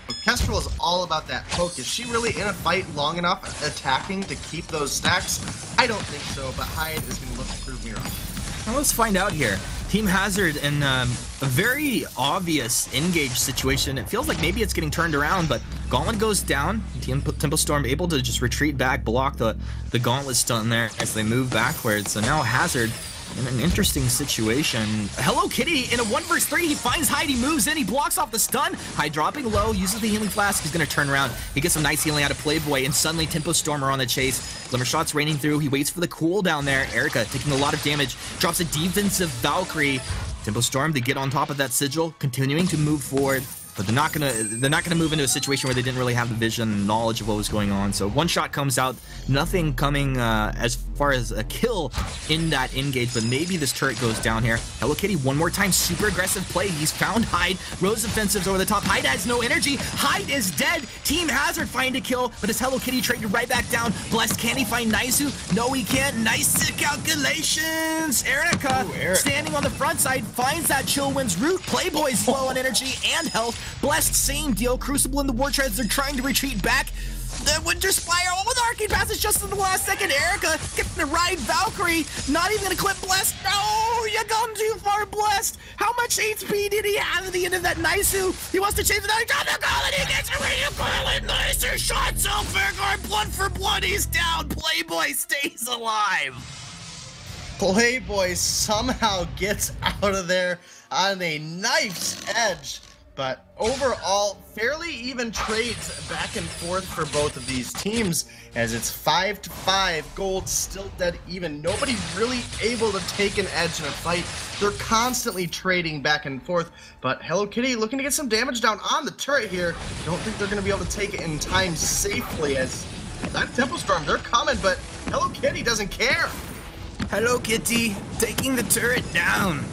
But Kestrel is all about that poke. Is she really in a fight long enough attacking to keep those stacks? I don't think so, but Hyde is going to look to prove me wrong. Well, let's find out here. Team Hazard in a very obvious engage situation. It feels like maybe it's getting turned around, but Gauntlet goes down. Tempo Storm able to just retreat back, block the Gauntlet stun there as they move backwards. So now Hazard in an interesting situation. Hello Kitty in a 1 vs 3. He finds Hyde, he moves in, he blocks off the stun. Hyde dropping low, uses the healing flask. He's going to turn around. He gets some nice healing out of Playboy, and suddenly Tempo Storm are on the chase. Glimmer shots raining through. He waits for the cooldown there. Erica taking a lot of damage, drops a defensive Valkyrie. Tempo Storm, they get on top of that sigil, continuing to move forward. But they're not gonna move into a situation where they didn't really have the vision and knowledge of what was going on. So one shot comes out, nothing coming as far as a kill in that engage, but maybe this turret goes down here. Hello Kitty one more time, super aggressive play. He's found Hyde, Rose offensives over the top. Hyde has no energy. Hyde is dead. Team Hazard find a kill, but his Hello Kitty traded right back down. Blessed, can he find Naisu? No, he can't. Nice calculations. Erica standing on the front side finds that chill wins route. Playboy's low on energy and health. Blessed, same deal. Crucible in the War Treads. They're trying to retreat back. The Winter Spire, all with Arcane Passage just in the last second. Erica getting to ride Valkyrie. Not even gonna clip Blessed. No, you gone too far, Blessed. How much HP did he have at the end of that Naisu? He wants to change the got the call and he gets away. You call it Naisu. Shots off Vanguard. Blood for blood. He's down. Playboy stays alive. Playboy somehow gets out of there on a knife's edge. But overall, fairly even trades back and forth for both of these teams, as it's 5-5, gold still dead even. Nobody really able to take an edge in a fight. They're constantly trading back and forth, but Hello Kitty looking to get some damage down on the turret here. Don't think they're going to be able to take it in time safely, as that Tempo Storm, they're coming, but Hello Kitty doesn't care. Hello Kitty taking the turret down.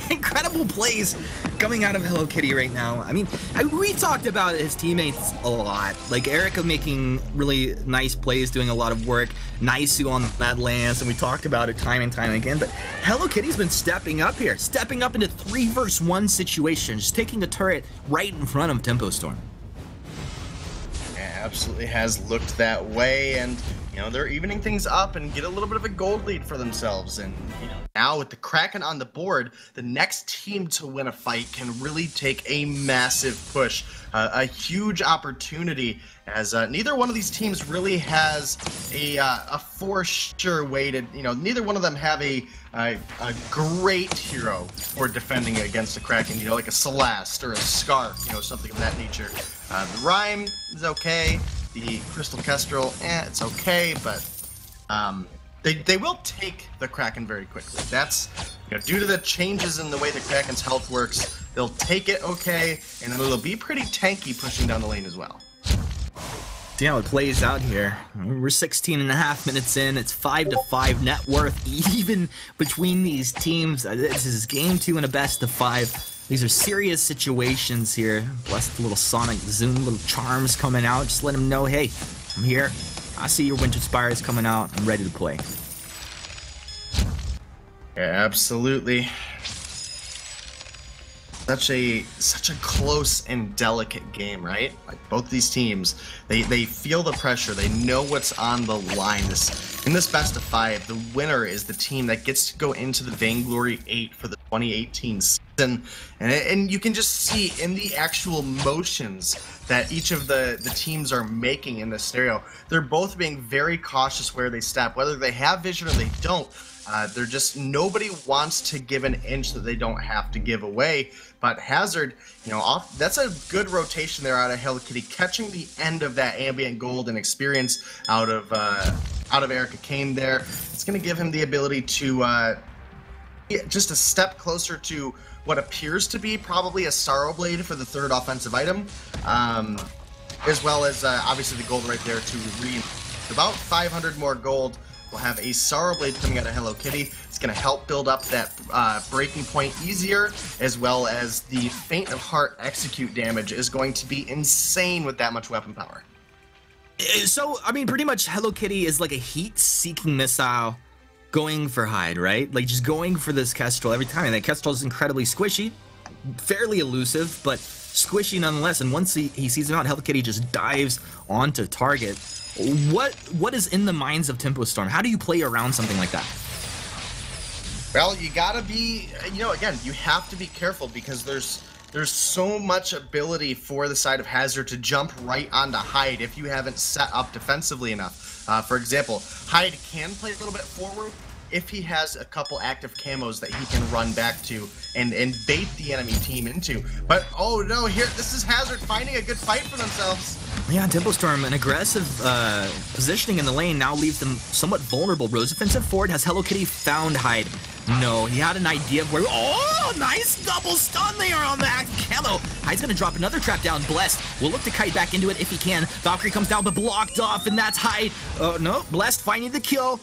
Incredible plays coming out of Hello Kitty right now. I mean, we talked about his teammates a lot. Like Erica making really nice plays, doing a lot of work. Naisu on that lance, and we talked about it time and time again. But Hello Kitty's been stepping up here, stepping up into 3 versus 1 situations, just taking the turret right in front of Tempo Storm. Absolutely has looked that way, and you know, they're evening things up and get a little bit of a gold lead for themselves. And you know, now with the Kraken on the board, the next team to win a fight can really take a massive push, a huge opportunity, as neither one of these teams really has a for sure way to, you know, neither one of them have a great hero for defending against a Kraken, you know, like a Celeste or a Scarf, you know, something of that nature. The Rhyme is okay. The Crystal Kestrel, it's okay, but they will take the Kraken very quickly. That's, you know, due to the changes in the way the Kraken's health works, they'll take it okay, and it'll be pretty tanky pushing down the lane as well. See how it plays out here. We're 16.5 minutes in. It's 5-5 net worth even between these teams. This is game 2 in a best of 5. These are serious situations here. Bless the little Sonic Zoom, little charms coming out. Just let him know, hey, I'm here. I see your Winter Spires coming out. I'm ready to play. Yeah, absolutely. Such a close and delicate game, right? Like both these teams, they feel the pressure. They know what's on the line. In this best of 5, the winner is the team that gets to go into the Vainglory 8 for the 2018 season. And you can just see in the actual motions that each of the teams are making in this scenario, they're both being very cautious where they step, whether they have vision or they don't. They're just, nobody wants to give an inch that they don't have to give away. But Hazard, you know, that's a good rotation there out of Hello Kitty, catching the end of that ambient gold and experience out of Erica Kane there. It's going to give him the ability to just a step closer to what appears to be probably a Sorrow Blade for the 3rd offensive item, as well as obviously the gold right there to read about 500 more gold. We'll have a Sorrow Blade coming out of Hello Kitty. It's going to help build up that breaking point easier, as well as the Faint of Heart execute damage is going to be insane with that much weapon power. So, I mean, pretty much Hello Kitty is like a heat-seeking missile going for Hyde, right? Like, just going for this Kestrel every time. And that Kestrel is incredibly squishy, fairly elusive, but squishy nonetheless. And once he sees him out, Hello Kitty just dives onto target. What is in the minds of Tempo Storm? How do you play around something like that? Well, you gotta be, you know, again, you have to be careful because there's so much ability for the side of Hazard to jump right onto Hyde if you haven't set up defensively enough. For example, Hyde can play a little bit forward if he has a couple active camos that he can run back to and bait the enemy team into. But, oh no, here, this is Hazard finding a good fight for themselves. Yeah, Tempo Storm, an aggressive positioning in the lane now leaves them somewhat vulnerable. Rose offensive forward. Has Hello Kitty found Hyde? No, he had an idea of where... Oh, nice double stun there on the active camo. Hyde's going to drop another trap down. Blessed will look to kite back into it if he can. Valkyrie comes down but blocked off, and that's Hyde. Oh, no, Blessed finding the kill.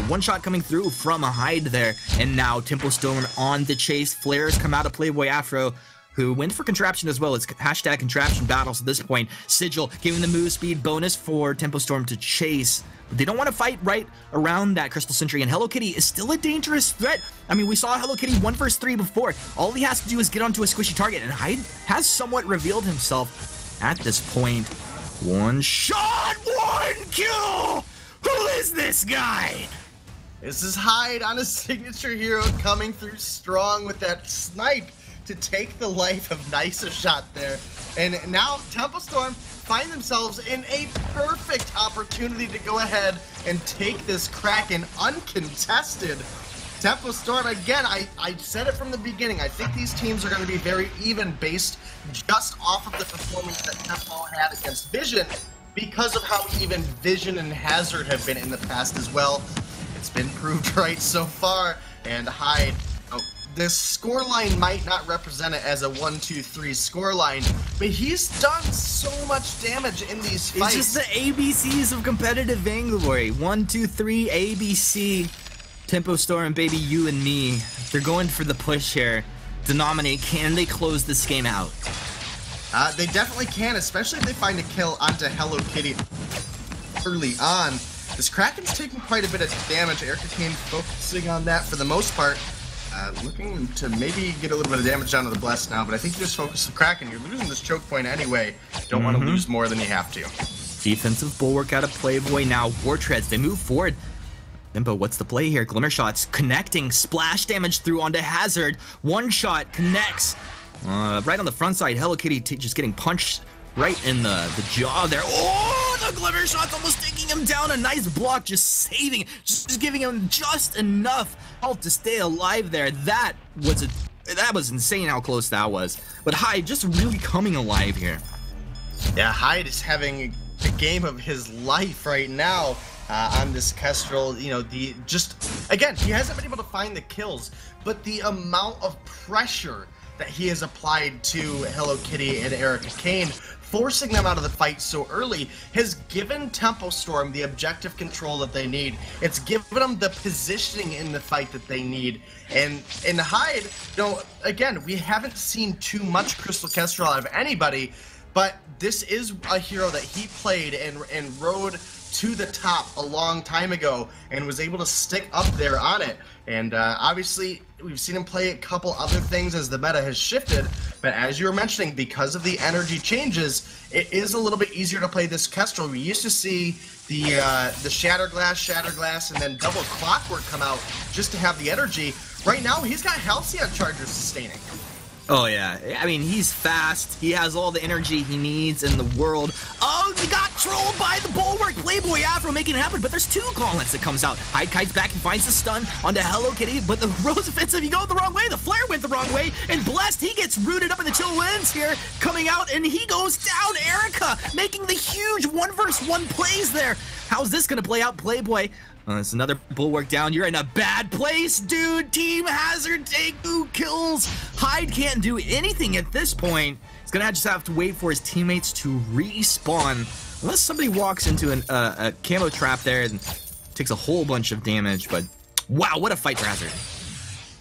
One shot coming through from a Hyde there, and now Tempo Storm on the chase. Flares come out of Playboy Afro, who went for Contraption as well. It's hashtag Contraption battles at this point. Sigil giving the move speed bonus for Tempo Storm to chase. But they don't want to fight right around that Crystal Sentry, and Hello Kitty is still a dangerous threat. I mean, we saw Hello Kitty 1 vs 3 before. All he has to do is get onto a squishy target, and Hyde has somewhat revealed himself at this point. One shot, 1 kill! Who is this guy? This is Hyde on a signature hero coming through strong with that snipe to take the life of Nisa shot there. And now Tempo Storm find themselves in a perfect opportunity to go ahead and take this Kraken uncontested. Tempo Storm, again, I said it from the beginning, I think these teams are going to be very even based just off of the performance that Tempo had against Vision, because of how even Vision and Hazard have been in the past as well. It's been proved right so far, and Hyde, this scoreline might not represent it as a 1-2-3 scoreline, but he's done so much damage in these fights. It's just the ABCs of competitive Vainglory. 1, 2, 3, ABC. Tempo Storm, baby, you and me. They're going for the push here to nominate. Can they close this game out? They definitely can, especially if they find a kill onto Hello Kitty early on. This Kraken's taking quite a bit of damage. Erica Kane focusing on that for the most part. Looking to maybe get a little bit of damage down to the Bless now, but I think you just focus the Kraken. You're losing this choke point anyway. Don't want to lose more than you have to. Defensive bulwark out of Playboy now. War Treads, they move forward. Nimbo, what's the play here? Glimmer shots connecting. Splash damage through onto Hazard. One shot connects. Right on the front side. Hello Kitty just getting punched right in the jaw there. Oh, the Glimmer shot's almost taking him down. A nice block, just saving, just giving him just enough health to stay alive there. That was insane how close that was. But Hyde just really coming alive here. Yeah, Hyde is having the game of his life right now on this Kestrel. You know, again, he hasn't been able to find the kills, but the amount of pressure that he has applied to Hello Kitty and Erica Kane, forcing them out of the fight so early, has given Tempo Storm the objective control that they need. It's given them the positioning in the fight that they need. And in Hyde, you know, again, we haven't seen too much Crystal Kestrel out of anybody, but this is a hero that he played and rode to the top a long time ago and was able to stick up there on it. And obviously, we've seen him play a couple other things as the meta has shifted, but as you were mentioning, because of the energy changes, it is a little bit easier to play this Kestrel. We used to see the Shatterglass, and then double Clockwork come out just to have the energy. Right now, he's got Halcyon Chargers sustaining. Oh, yeah. I mean, he's fast. He has all the energy he needs in the world. Oh, he got trolled by the bulwark. Playboy Afro making it happen, but there's two call-ins that comes out. Hyde kites back and finds the stun onto Hello Kitty, but the Rose offensive, he goes the wrong way. The flare went the wrong way, and Blessed, he gets rooted up in the chill winds here, coming out, and he goes down. Erica making the huge 1v1 plays there. How's this going to play out, Playboy? It's another bulwark down. You're in a bad place, dude. Team Hazard take 2 kills. Hyde can't do anything at this point. He's gonna just have to wait for his teammates to respawn. Unless somebody walks into a camo trap there and takes a whole bunch of damage. But wow, what a fight for Hazard.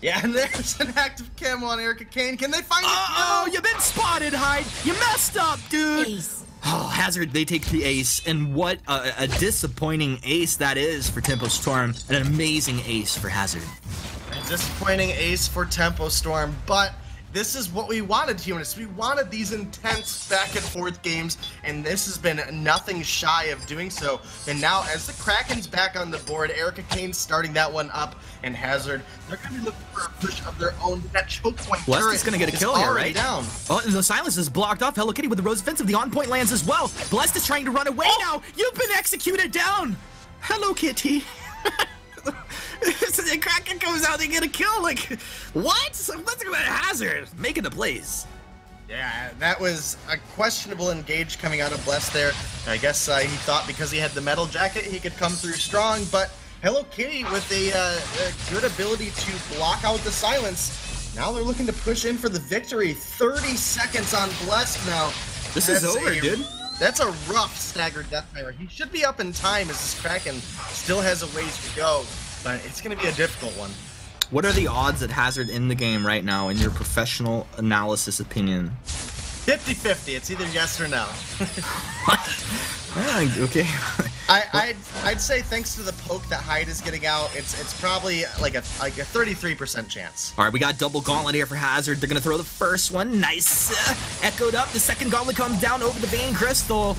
Yeah, and there's an active camo on Erica Kane. Can they find it? Oh, you've been spotted, Hyde. You messed up, dude. Ace. Oh, Hazard, they take the ace, and what a disappointing ace that is for Tempo Storm. An amazing ace for Hazard. A disappointing ace for Tempo Storm, but this is what we wanted, humanists. We wanted these intense back and forth games, and this has been nothing shy of doing so. And now, as the Kraken's back on the board, Erica Kane starting that one up, and Hazard, they're going to be looking for a push of their own. That choke point Blessed is going to get a kill here, right? Down. Oh, and the silence is blocked off. Hello Kitty with the Rose offensive. The on-point lands as well. Blessed is trying to run away now. You've been executed down. Hello Kitty. So the Kraken comes out, they get a kill. Like, what? So let's go at Hazard making the plays. Yeah, that was a questionable engage coming out of Bless there. I guess he thought because he had the metal jacket, he could come through strong, but Hello Kitty with a good ability to block out the silence. Now they're looking to push in for the victory. 30 seconds on Bless now. This is over, dude. That's a rough staggered deathfire. He should be up in time as this Kraken still has a ways to go, but it's going to be a difficult one. What are the odds at Hazard in the game right now, in your professional analysis opinion? 50-50. It's either yes or no. Okay. I'd say thanks to the poke that Hyde is getting out, it's probably like a 33% chance. All right, we got double gauntlet here for Hazard. They're gonna throw the first one. Nice. Echoed up. The second gauntlet comes down over the Vein Crystal.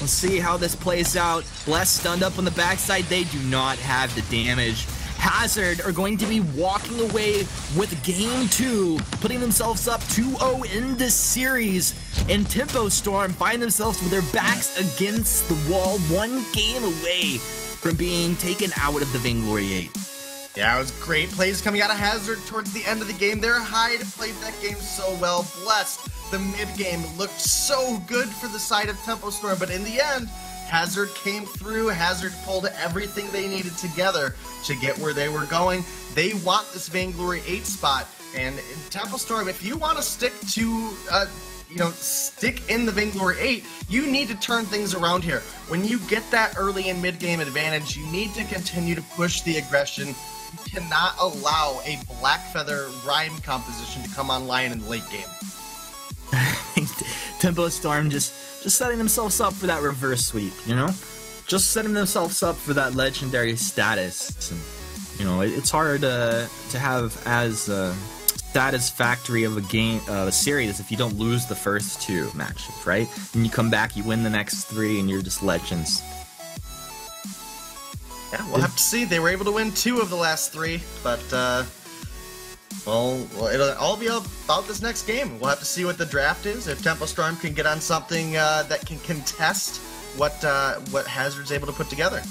Let's see how this plays out. Bless stunned up on the backside. They do not have the damage. Hazard are going to be walking away with game 2, putting themselves up 2-0 in this series. And Tempo Storm find themselves with their backs against the wall, 1 game away from being taken out of the Vainglory8. Yeah, it was great plays coming out of Hazard towards the end of the game there. Hyde played that game so well. Blessed, the mid-game looked so good for the side of Tempo Storm, but in the end, Hazard came through. Hazard pulled everything they needed together to get where they were going. They want this Vainglory 8 spot. And Tempo Storm, if you want to stick to, stick in the Vainglory 8, you need to turn things around here. When you get that early and mid-game advantage, you need to continue to push the aggression. You cannot allow a Blackfeather Rhyme composition to come online in the late game. Tempo Storm just setting themselves up for that reverse sweep, you know? Just setting themselves up for that legendary status. And, you know, it's hard to have as satisfactory of a game, a series, if you don't lose the first 2 matches, right? And you come back, you win the next 3, and you're just legends. Yeah, we'll have to see. They were able to win 2 of the last 3, but well, it'll all be about this next game. We'll have to see what the draft is. If Tempo Storm can get on something that can contest what Hazard's able to put together.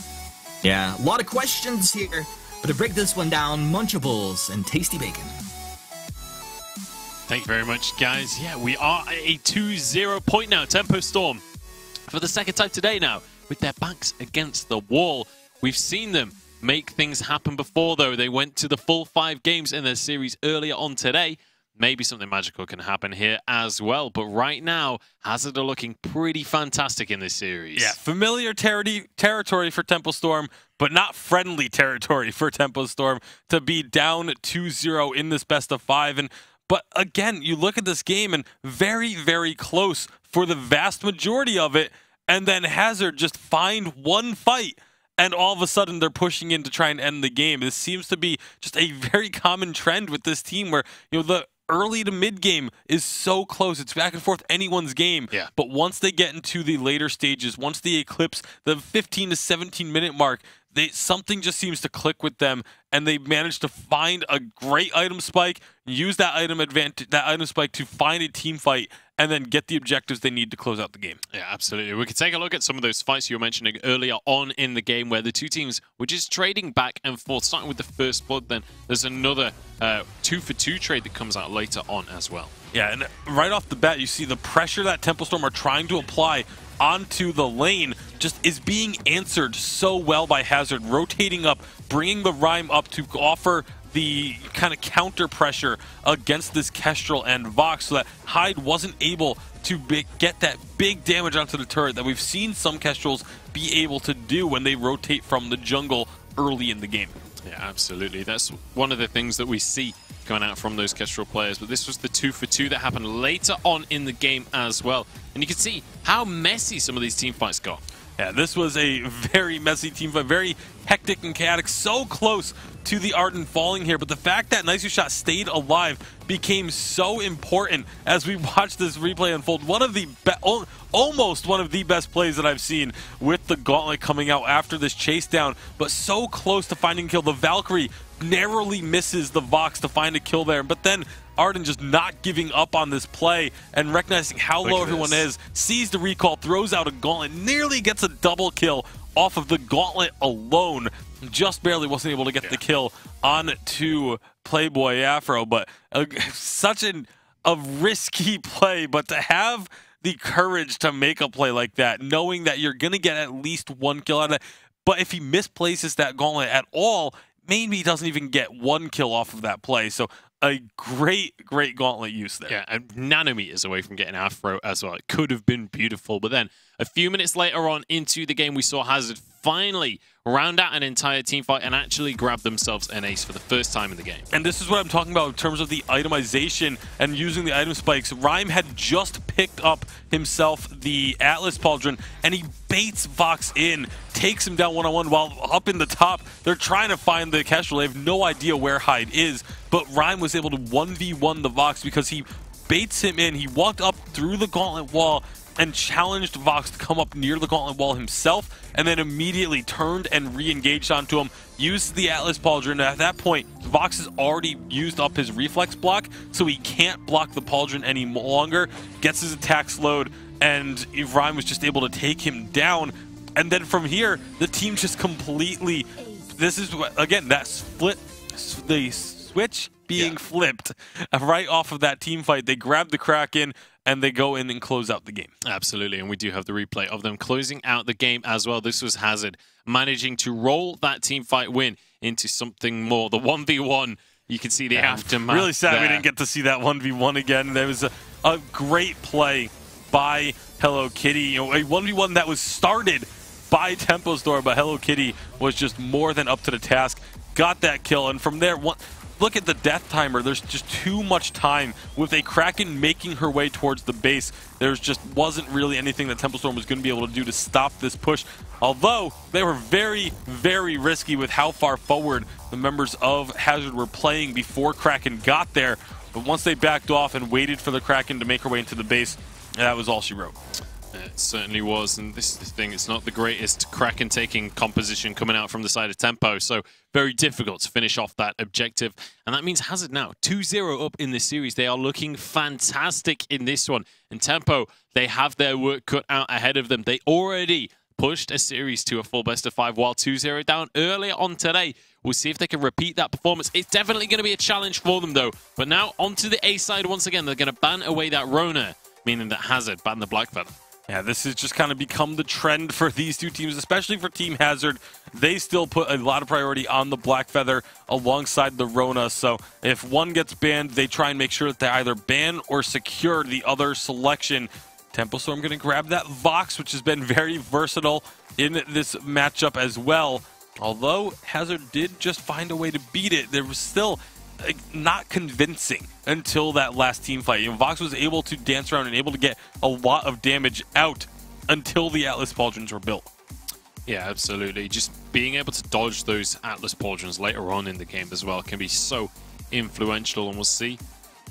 Yeah, a lot of questions here, but to break this one down, Munchables and Tasty Bacon. Thank you very much, guys. Yeah, we are at a 2-0 point now. Tempo Storm, for the second time today now, with their backs against the wall. We've seen them make things happen before, though. They went to the full 5 games in their series earlier on today. Maybe something magical can happen here as well. But right now, Hazard are looking pretty fantastic in this series. Yeah, familiar territory for Tempo Storm, but not friendly territory for Tempo Storm to be down 2-0 in this best of 5. But again, you look at this game and very, very close for the vast majority of it. And then Hazard just find one fight, and all of a sudden they're pushing in to try and end the game. This seems to be just a very common trend with this team where, you know, the early to mid game is so close. It's back and forth anyone's game. Yeah. But once they get into the later stages, once they eclipse the 15 to 17 minute mark, something just seems to click with them, and they manage to find a great item spike, use that item spike to find a team fight, and then get the objectives they need to close out the game. Yeah, absolutely. We could take a look at some of those fights you were mentioning earlier on in the game where the 2 teams were just trading back and forth, starting with the first blood. Then there's another 2-for-2 trade that comes out later on as well. Yeah, and right off the bat, you see the pressure that Tempo Storm are trying to apply onto the lane just is being answered so well by Hazard, rotating up, bringing the Rhyme up to offer the kind of counter pressure against this Kestrel and Vox, so that Hyde wasn't able to get that big damage onto the turret that we've seen some Kestrels be able to do when they rotate from the jungle early in the game. Yeah, absolutely. That's one of the things that we see going out from those Kestrel players, but this was the 2-for-2 that happened later on in the game as well. And you can see how messy some of these team fights got. Yeah, this was a very messy team fight, very hectic and chaotic, so close to the Arden falling here, but the fact that Nice Shot stayed alive became so important as we watched this replay unfold. One of the almost one of the best plays that I've seen with the Gauntlet coming out after this chase down, but so close to finding a kill. The Valkyrie narrowly misses the Vox to find a kill there, but then Arden just not giving up on this play and recognizing how low everyone is, sees the recall, throws out a Gauntlet, nearly gets a double kill off of the Gauntlet alone. Just barely wasn't able to get the kill onto Playboy Afro, but such a risky play, but to have the courage to make a play like that, knowing that you're going to get at least 1 kill out of it, but if he misplaces that Gauntlet at all, maybe he doesn't even get 1 kill off of that play. So a great Gauntlet use there. Yeah, and nanometers away from getting Afro as well. It could have been beautiful, but then a few minutes later on into the game, we saw Hazard finally round out an entire team fight and actually grab themselves an ace for the first time in the game. And this is what I'm talking about in terms of the itemization and using the item spikes. Rhyme had just picked up himself the Atlas Pauldron, and he baits Vox in, takes him down one-on-one while up in the top. They're trying to find the Kestrel. They have no idea where Hyde is, but Rhyme was able to 1v1 the Vox because he baits him in. He walked up through the Gauntlet wall and challenged Vox to come up near the Gauntlet wall himself, and then immediately turned and re-engaged onto him, used the Atlas Pauldron, and at that point, Vox has already used up his reflex block, so he can't block the Pauldron any longer, gets his attack slowed, and Rhyme was just able to take him down. And then from here, the team just completely, this is, again, that split, the switch being flipped right off of that team fight. They grab the Kraken, and they go in and close out the game. Absolutely, and we do have the replay of them closing out the game as well. This was Hazard managing to roll that team fight win into something more. The 1v1 You can see the aftermath. Really sad there. we didn't get to see that 1v1 again. There was a great play by Hello Kitty. You know, a 1v1 that was started by Tempo Storm, but Hello Kitty was just more than up to the task. Got that kill, and from there, look at the death timer. There's just too much time with a Kraken making her way towards the base. There just wasn't really anything that Tempo Storm was going to be able to do to stop this push. Although they were very, very risky with how far forward the members of Hazard were playing before Kraken got there. But once they backed off and waited for the Kraken to make her way into the base, that was all she wrote. It certainly was, and this is the thing, it's not the greatest Kraken taking composition coming out from the side of Tempo, so very difficult to finish off that objective. And that means Hazard now 2-0 up in this series. They are looking fantastic in this one. And Tempo, they have their work cut out ahead of them. They already pushed a series to a full best of 5 while 2-0 down earlier on today. We'll see if they can repeat that performance. It's definitely going to be a challenge for them, though. But now onto the A side once again. They're going to ban away that Rona, meaning that Hazard ban the Black Feather. Yeah, this has just kind of become the trend for these two teams, especially for Team Hazard. They still put a lot of priority on the Black Feather alongside the Rona. So if one gets banned, they try and make sure that they either ban or secure the other selection. Tempo Storm going to grab that Vox, which has been very versatile in this matchup as well. Although Hazard did just find a way to beat it, there was still not convincing until that last team fight. You know, Vox was able to dance around and able to get a lot of damage out until the Atlas Pauldrons were built. Yeah, absolutely. Just being able to dodge those Atlas Pauldrons later on in the game as well can be so influential, and we'll see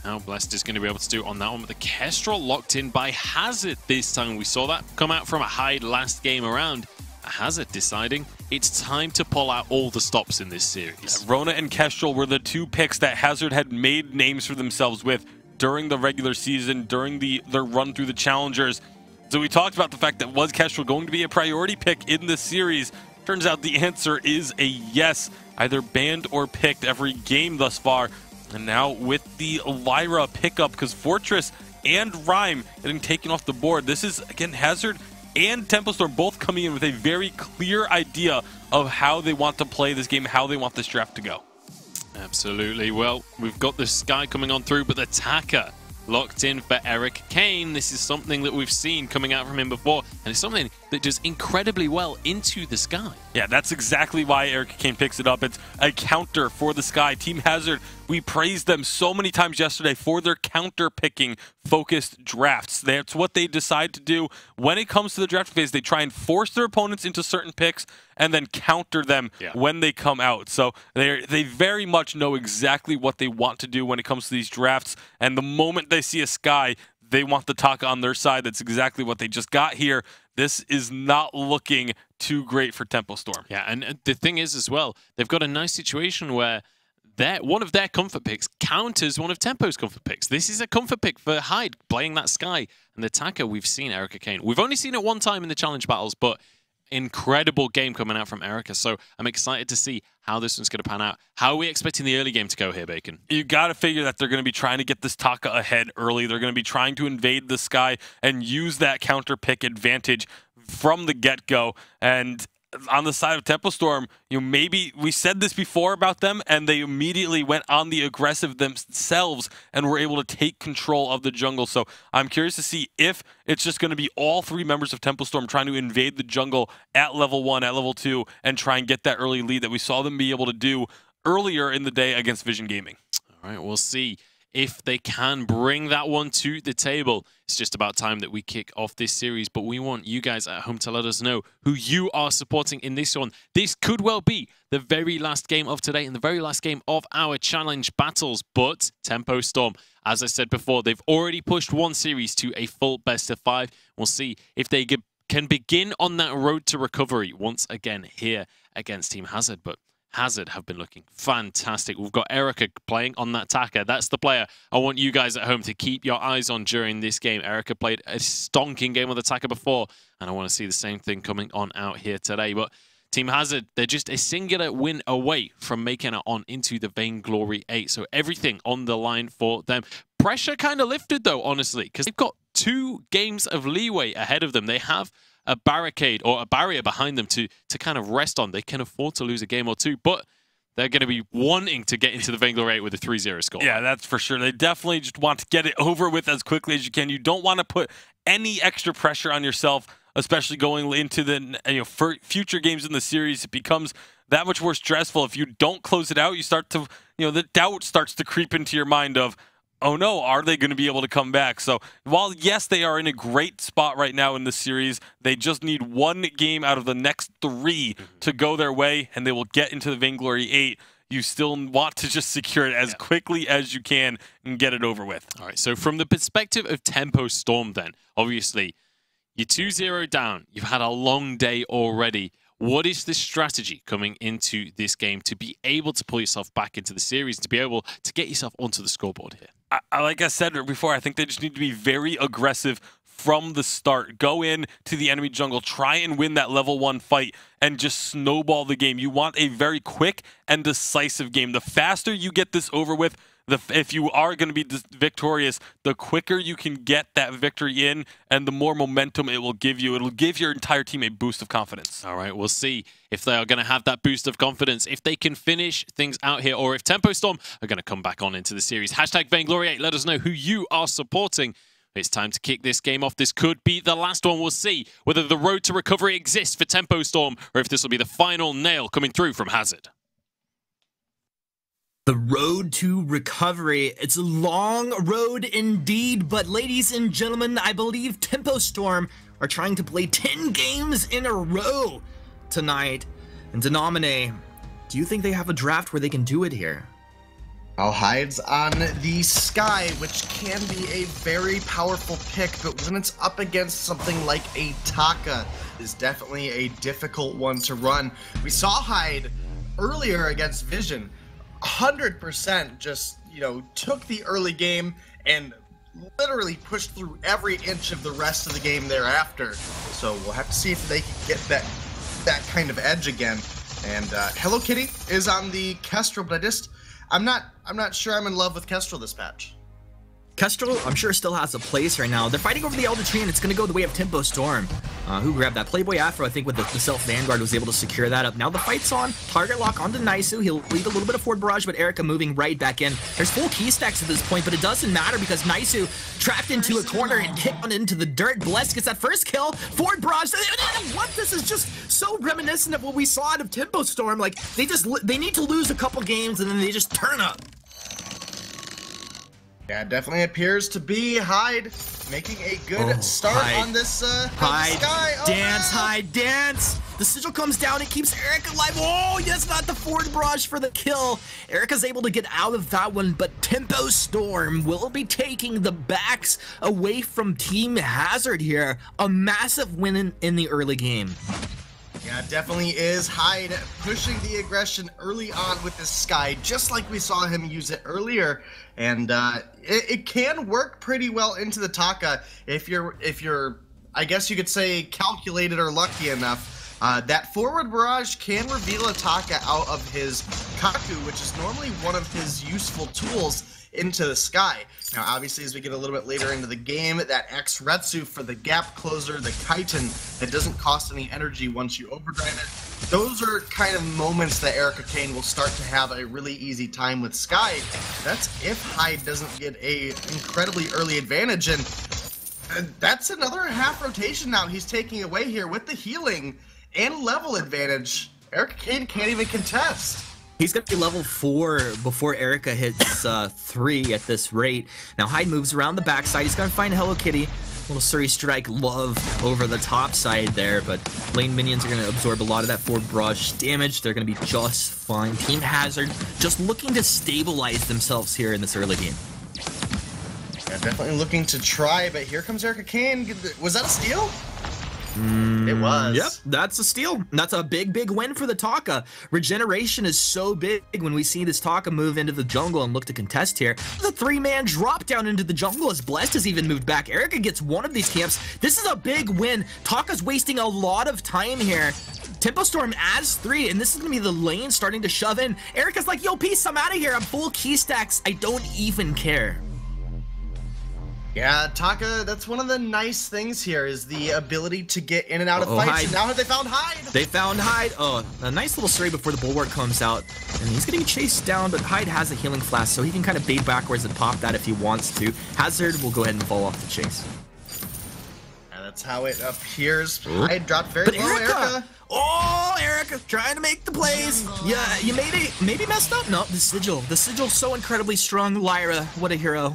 how Blessed is going to be able to do on that one. But the Kestrel locked in by Hazard this time. We saw that come out from a hide last game around. Hazard deciding it's time to pull out all the stops in this series. Rona and Kestrel were the two picks that Hazard had made names for themselves with during the regular season, during their run through the challengers. So we talked about the fact that was Kestrel going to be a priority pick in this series. Turns out the answer is a yes, either banned or picked every game thus far. And now with the Lyra pickup, because Fortress and Rhyme getting taken off the board, this is, again, Hazard and Tempo Storm both coming in with a very clear idea of how they want to play this game, how they want this draft to go. Absolutely. Well, we've got the Sky coming on through, but the Taka locked in for Eric Kane. This is something that we've seen coming out from him before, and it's something that does incredibly well into the Sky. Yeah, that's exactly why Eric Kane picks it up. It's a counter for the Sky. Team Hazard, we praised them so many times yesterday for their counter-picking focused drafts. That's what they decide to do. When it comes to the draft phase, they try and force their opponents into certain picks and then counter them when they come out. So they very much know exactly what they want to do when it comes to these drafts. And the moment they see a Sky, they want the Taka on their side. That's exactly what they just got here. This is not looking too great for Tempo Storm. Yeah, and the thing is as well, they've got a nice situation where one of their comfort picks counters one of Tempo's comfort picks. This is a comfort pick for Hyde playing that Sky. And the Taka, we've seen Erica Kane. We've only seen it one time in the challenge battles, but incredible game coming out from Erica. So I'm excited to see how this one's going to pan out. How are we expecting the early game to go here, Bacon? You got to figure that they're going to be trying to get this Taka ahead early. They're going to be trying to invade the Sky and use that counter pick advantage from the get-go. And on the side of Tempo Storm, you know, maybe we said this before about them, and they immediately went on the aggressive themselves and were able to take control of the jungle. So I'm curious to see if it's just going to be all three members of Tempo Storm trying to invade the jungle at level 1, at level 2, and try and get that early lead that we saw them be able to do earlier in the day against Vision Gaming. All right, we'll see if they can bring that one to the table. It's just about time that we kick off this series, but we want you guys at home to let us know who you are supporting in this one. This could well be the very last game of today and the very last game of our challenge battles, but Tempo Storm, as I said before, they've already pushed one series to a full best of 5. We'll see if they can begin on that road to recovery once again here against Team Hazard, but Hazard have been looking fantastic. We've got Erica playing on that Taka. That's the player I want you guys at home to keep your eyes on during this game. Erica played a stonking game on the Taka before, and I want to see the same thing coming on out here today. But Team Hazard, they're just a singular win away from making it on into the Vainglory 8. So everything on the line for them. Pressure kind of lifted, though, honestly, because they've got 2 games of leeway ahead of them. They have a barricade or a barrier behind them to kind of rest on. They can afford to lose a game or 2, but they're going to be wanting to get into the Vainglory8 with a 3-0 score. Yeah, that's for sure. They definitely just want to get it over with as quickly as you can. You don't want to put any extra pressure on yourself, especially going into the for future games in the series. It becomes that much more stressful. If you don't close it out, you start to, the doubt starts to creep into your mind of, oh no, are they going to be able to come back? So while, yes, they are in a great spot right now in the series, they just need one game out of the next 3 to go their way, and they will get into the Vainglory8. You still want to just secure it as quickly as you can and get it over with. All right, so from the perspective of Tempo Storm then, obviously, you're 2-0 down. You've had a long day already. What is the strategy coming into this game to be able to pull yourself back into the series, to be able to get yourself onto the scoreboard here? Like I said before, I think they just need to be very aggressive from the start. Go in to the enemy jungle, try and win that level 1 fight, and just snowball the game. You want a very quick and decisive game. The faster you get this over with, if you are going to be victorious, the quicker you can get that victory in, and the more momentum it will give you. It'll give your entire team a boost of confidence. All right, we'll see if they are going to have that boost of confidence, if they can finish things out here, or if Tempo Storm are going to come back on into the series. Hashtag Vainglory8, let us know who you are supporting. It's time to kick this game off. This could be the last one. We'll see whether the road to recovery exists for Tempo Storm, or if this will be the final nail coming through from Hazard. The road to recovery. It's a long road indeed, but ladies and gentlemen, I believe Tempo Storm are trying to play 10 games in a row tonight. And Denomine, do you think they have a draft where they can do it here? Hides on the Sky, which can be a very powerful pick, but when it's up against something like a Taka, is definitely a difficult one to run. We saw Hyde earlier against Vision. 100% just, took the early game and literally pushed through every inch of the rest of the game thereafter. So we'll have to see if they can get that kind of edge again. And Hello Kitty is on the Kestrel, but I'm not sure I'm in love with Kestrel this patch. Kestrel, I'm sure, still has a place right now. They're fighting over the Elder Tree, and it's going to go the way of Tempo Storm. Who grabbed that? Playboy Afro, I think, with the self-Vanguard, was able to secure that up. Now the fight's on. Target lock onto Naisu. He'll leave a little bit of forward barrage, but Erica moving right back in. There's full key stacks at this point, but it doesn't matter because Naisu trapped into a corner and kicked on into the dirt. Bless gets that first kill. Forward barrage. What? This is just so reminiscent of what we saw out of Tempo Storm. Like, they need to lose a couple games, and then they just turn up. Yeah, it definitely appears to be Hyde making a good start on this Hyde, Sky. Oh, dance, no. Hyde, dance! The sigil comes down, it keeps Erica alive. Oh, yes, not the forward barrage for the kill. Erica's able to get out of that one, but Tempo Storm will be taking the backs away from Team Hazard here. A massive win in the early game. Yeah, it definitely is Hyde pushing the aggression early on with this Sky, just like we saw him use it earlier. And it can work pretty well into the Taka if you're, I guess you could say, calculated or lucky enough. That forward barrage can reveal a Taka out of his Kaku, which is normally one of his useful tools into the Sky. Now, obviously, as we get a little bit later into the game, that X-Retsu for the gap closer, the Chitin, that doesn't cost any energy once you overdrive it. Those are kind of moments that Erica Kane will start to have a really easy time with Sky. That's if Hyde doesn't get a incredibly early advantage, and that's another half rotation now he's taking away here with the healing and level advantage. Erica Kane can't even contest. He's going to be level 4 before Erica hits 3 at this rate. Now Hyde moves around the backside. He's going to find Hello Kitty. Little Surrey Strike love over the top side there, but lane minions are going to absorb a lot of that forward barrage damage. They're going to be just fine. Team Hazard just looking to stabilize themselves here in this early game. Yeah, definitely looking to try, but here comes Erica Kane. Was that a steal? It was. Yep, that's a steal. That's a big, big win for the Taka. Regeneration is so big when we see this Taka move into the jungle and look to contest here. The 3-man drop down into the jungle as Blessed has even moved back. Erica gets one of these camps. This is a big win. Taka's wasting a lot of time here. Tempo Storm adds 3, and this is going to be the lane starting to shove in. Erica's like, yo, peace, I'm out of here. I'm full key stacks. I don't even care. Yeah, Taka, that's one of the nice things here is the ability to get in and out of fights. Hyde. And now have they found Hyde? They found Hyde. Oh, a nice little story before the bulwark comes out. And he's getting chased down, but Hyde has a healing flask, so he can kind of bait backwards and pop that if he wants to. Hazard will go ahead and fall off the chase. Yeah, that's how it appears. Hyde dropped very low, Erica. Oh, Erica trying to make the plays. Yeah, you maybe messed up. No, the sigil. The sigil's so incredibly strong. Lyra, what a hero.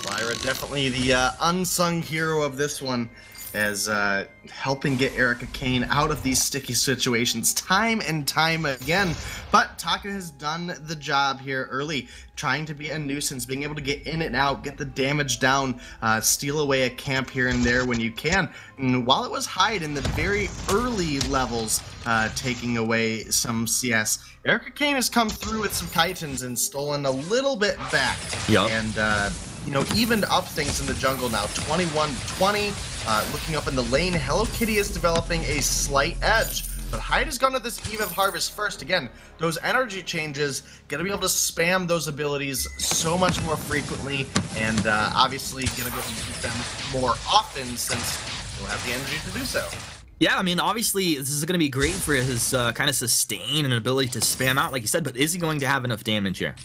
Lyra, definitely the unsung hero of this one, as helping get Erica Kane out of these sticky situations time and time again. But Taka has done the job here early, trying to be a nuisance, being able to get in and out, get the damage down, steal away a camp here and there when you can. And while it was Hyde in the very early levels, taking away some CS, Erica Kane has come through with some Titans and stolen a little bit back. Yep. And you know, evened up things in the jungle now, 21-20. Looking up in the lane, Hello Kitty is developing a slight edge. But Hyde has gone to this Eve of Harvest first. Again, those energy changes, gonna be able to spam those abilities so much more frequently, and obviously gonna go use them more often since he'll have the energy to do so. Yeah, I mean, obviously, this is going to be great for his kind of sustain and ability to spam out, like you said, but is he going to have enough damage here?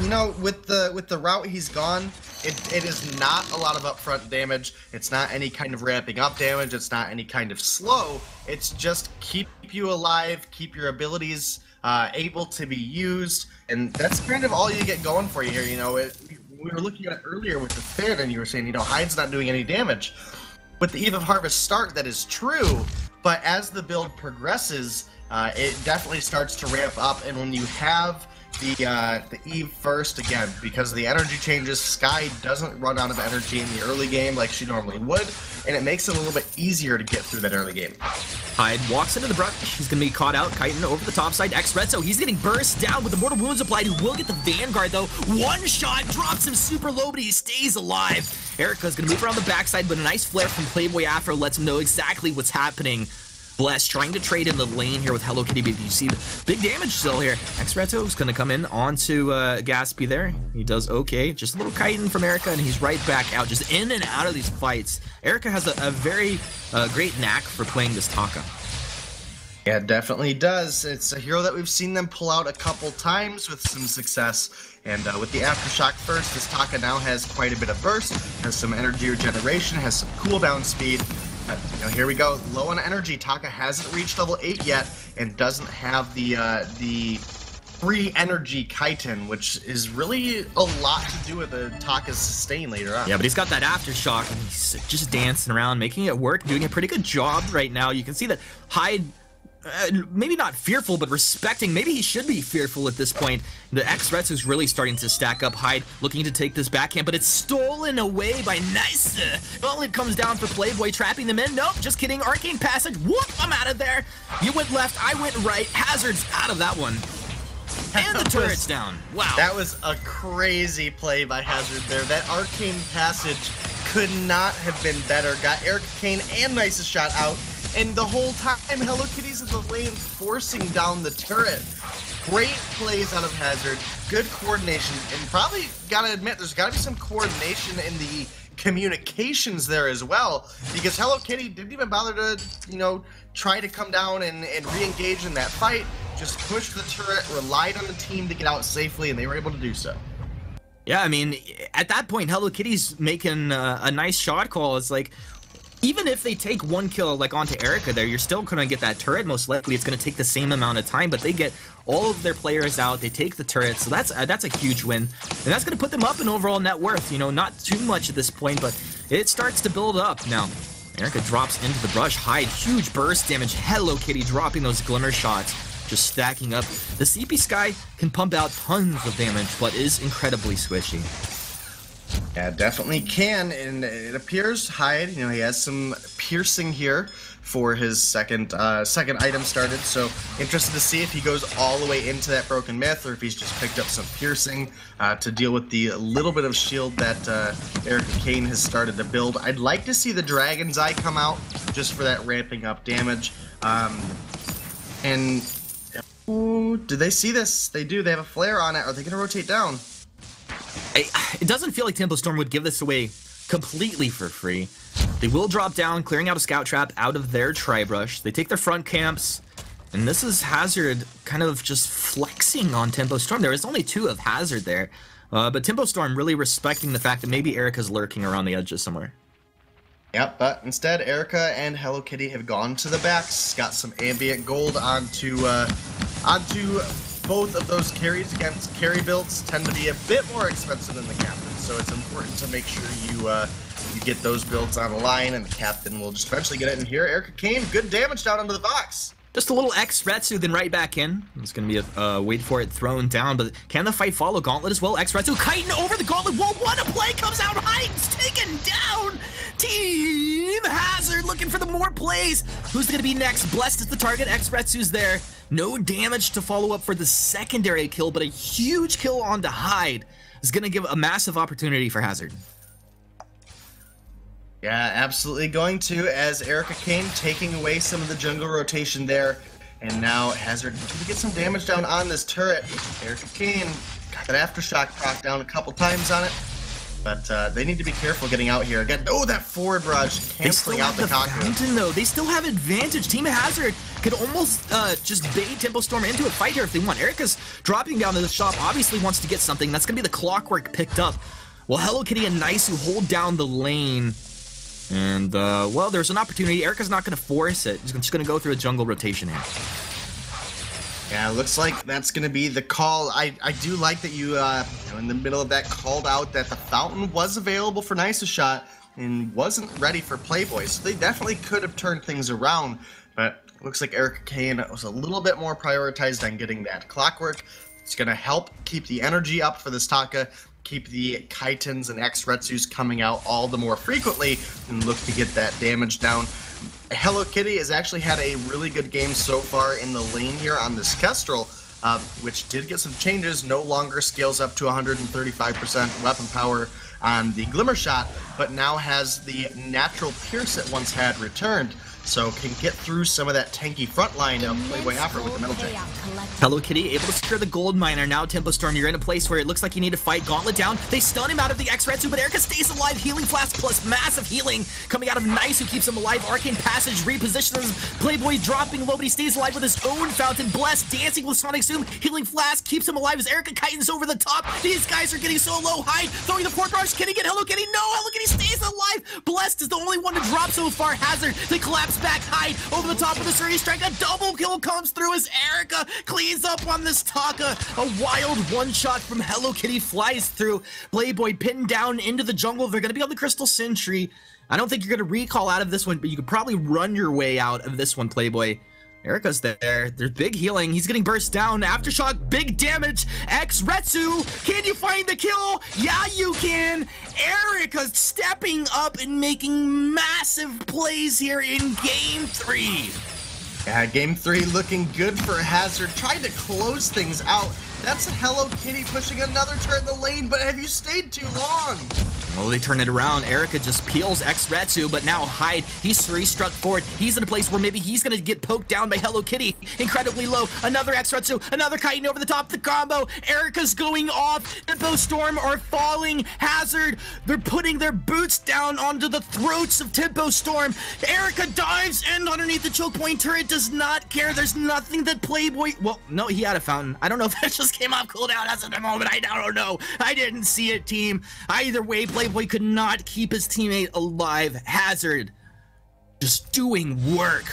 No, with the route he's gone, it is not a lot of upfront damage. It's not any kind of ramping up damage. It's not any kind of slow. It's just keep you alive, keep your abilities able to be used, and that's kind of all you get going for you here. You know, we were looking at it earlier with the Fair, and you were saying, you know, Hyde's not doing any damage. With the Eve of Harvest start, that is true, but as the build progresses, it definitely starts to ramp up, and when you have the Eve first, again, because of the energy changes, Skye doesn't run out of energy in the early game like she normally would, and it makes it a little bit easier to get through that early game. Hyde walks into the brush. He's going to be caught out. Chitin over the top side. X-Retso, he's getting burst down with the Mortal Wounds applied. He will get the Vanguard, though. One shot drops him super low, but he stays alive. Erica's going to move around the backside, but a nice flare from Playboy Afro lets him know exactly what's happening. Bless trying to trade in the lane here with Hello Kitty, but you see the big damage still here. X-Retso is going to come in onto Gaspy there. He does okay. Just a little chitin from Erica, and he's right back out, just in and out of these fights. Erica has a very great knack for playing this Taka. Yeah, it definitely does. It's a hero that we've seen them pull out a couple times with some success. And with the Aftershock first, this Taka now has quite a bit of burst, has some energy regeneration, has some cooldown speed. You know, here we go, low on energy. Taka hasn't reached level 8 yet, and doesn't have the free energy chitin, which is really a lot to do with the Taka's sustain later on. Yeah, but he's got that Aftershock, and he's just dancing around, making it work, doing a pretty good job right now. You can see that Hyde, maybe not fearful, but respecting. Maybe he should be fearful at this point. The X-Rets is really starting to stack up. Hyde looking to take this backhand, but it's stolen away by Nice. Well, it comes down for Playboy, trapping them in. Nope, just kidding. Arcane Passage. Whoop, I'm out of there. You went left, I went right. Hazard's out of that one. And the turret's down. Wow. That was a crazy play by Hazard there. That Arcane Passage could not have been better. Got Eric Kane and Nice's shot out. And the whole time, Hello Kitty's in the lane forcing down the turret. Great plays out of Hazard, good coordination, and probably gotta admit, there's gotta be some coordination in the communications there as well, because Hello Kitty didn't even bother to, you know, try to come down and re-engage in that fight, just pushed the turret, relied on the team to get out safely, and they were able to do so. Yeah, I mean, at that point, Hello Kitty's making a nice shot call. It's like, even if they take one kill like onto Erica there, you're still gonna get that turret. Most likely it's gonna take the same amount of time, but they get all of their players out, they take the turret, so that's a huge win. And that's gonna put them up in overall net worth, you know, not too much at this point, but it starts to build up. Now, Erica drops into the brush, Hyde, huge burst damage, Hello Kitty dropping those glimmer shots, just stacking up. The CP Skye can pump out tons of damage, but is incredibly squishy. Yeah, definitely can, and it appears Hyde, you know, he has some piercing here for his second item started, so interested to see if he goes all the way into that Broken Myth, or if he's just picked up some piercing to deal with the little bit of shield that Erica Kane has started to build. I'd like to see the Dragon's Eye come out, just for that ramping up damage. And ooh, do they see this? They do, they have a flare on it. Are they going to rotate down? It doesn't feel like Tempo Storm would give this away completely for free. They will drop down, clearing out a scout trap out of their tri-brush. They take their front camps, and this is Hazard kind of just flexing on Tempo Storm. There is only 2 of Hazard there, but Tempo Storm really respecting the fact that maybe Erica's lurking around the edges somewhere. Yep, but instead, Erica and Hello Kitty have gone to the backs, got some ambient gold onto both of those carries. Against carry builds tend to be a bit more expensive than the captain, so it's important to make sure you get those builds on the line, and the captain will just eventually get it in here. Erica Kane, good damage down onto the box. Just a little X-Retsu, then right back in. It's going to be a wait for it thrown down, but can the fight follow? Gauntlet as well. X-Retsu kiting over the Gauntlet. Whoa, what a play! Comes out, Heiden's taken down! Team Hazard looking for the more plays. Who's going to be next? Blessed is the target. X-Retsu's there. No damage to follow up for the secondary kill, but a huge kill onto Hyde is going to give a massive opportunity for Hazard. Yeah, absolutely going to, as Erica Kane taking away some of the jungle rotation there. And now Hazard going to get some damage down on this turret. Erica Kane got that aftershock proc down a couple times on it. But they need to be careful getting out here. Again, oh, that forward barrage canceling out the fountain, though. They still have advantage. Team Hazard could almost just bait Tempo Storm into a fight here if they want. Erica's dropping down to the shop, obviously wants to get something. That's going to be the clockwork picked up. Well, Hello Kitty and Nice who hold down the lane. And, well, there's an opportunity. Erica's not going to force it. He's just going to go through a jungle rotation here. Yeah, looks like that's going to be the call. I do like that you, in the middle of that, called out that the fountain was available for Nice's shot and wasn't ready for Playboy. So they definitely could have turned things around. But looks like Erica Kane was a little bit more prioritized on getting that clockwork. It's going to help keep the energy up for this Taka, keep the Kitans and X-Retsus coming out all the more frequently, and look to get that damage down. Hello Kitty has actually had a really good game so far in the lane here on this Kestrel, which did get some changes. No longer scales up to 135% weapon power on the Glimmer Shot, but now has the natural Pierce it once had returned. So can get through some of that tanky front line of Playboy Afro with the metal check. Hello Kitty able to secure the gold miner. Now Tempo Storm, you're in a place where it looks like you need to fight. Gauntlet down. They stun him out of the X-Retsu, but Erica stays alive. Healing Flask plus massive healing coming out of Nice, who keeps him alive. Arcane Passage repositions. Playboy dropping low, but he stays alive with his own fountain. Blessed dancing with Sonic Zoom. Healing Flask keeps him alive as Erica Kitans over the top. These guys are getting so low. Hyde throwing the port rush. Can he get Hello Kitty? No, Hello Kitty stays alive. Blessed is the only one to drop so far. Hazard, they collapse back. Hyde over the top of the Surrey Strike. A double kill comes through as Erica cleans up on this Taka. A wild one-shot from Hello Kitty flies through. Playboy pinned down into the jungle. They're going to be on the Crystal Sentry. I don't think you're going to recall out of this one, but you could probably run your way out of this one, Playboy. Erica's there. There's big healing. He's getting burst down. Aftershock, big damage. X-Retsu, can you find the kill? Yeah, you can. Erica stepping up and making massive plays here in Game 3. Yeah, Game 3 looking good for Hazard. Tried to close things out. That's Hello Kitty pushing another turret in the lane, but have you stayed too long? Well, they turn it around. Erica just peels X-Retsu, but now Hyde, he's struck forward. He's in a place where maybe he's going to get poked down by Hello Kitty. Incredibly low. Another X-Retsu, another Chitin over the top. The combo. Erica's going off. Tempo Storm are falling. Hazard, they're putting their boots down onto the throats of Tempo Storm. Erica dives in underneath the choke point. Turret does not care. There's nothing that Playboy... Well, no, he had a fountain. I don't know if that just came off cooldown as of the moment. I don't know. I didn't see it, team. Either way, Playboy could not keep his teammate alive. Hazard just doing work.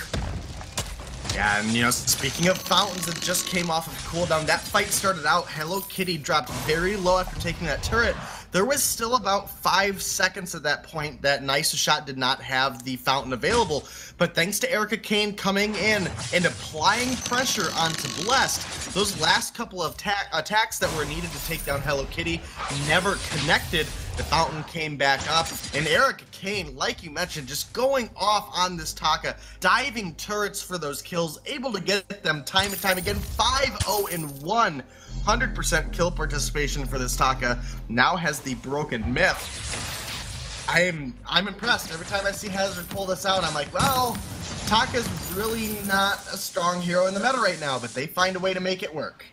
Yeah, and speaking of fountains that just came off of cooldown, that fight started out, Hello Kitty dropped very low after taking that turret. There was still about 5 seconds at that point that Nice's shot did not have the fountain available, but thanks to Erica Kane coming in and applying pressure onto Blessed, those last couple of attacks that were needed to take down Hello Kitty never connected. The fountain came back up, and Erica Kane, like you mentioned, just going off on this Taka, diving turrets for those kills, able to get them time and time again. 5-0-1, 100% kill participation for this Taka. Now has the broken myth. I'm impressed. Every time I see Hazard pull this out, I'm like, well, Taka's really not a strong hero in the meta right now, but they find a way to make it work.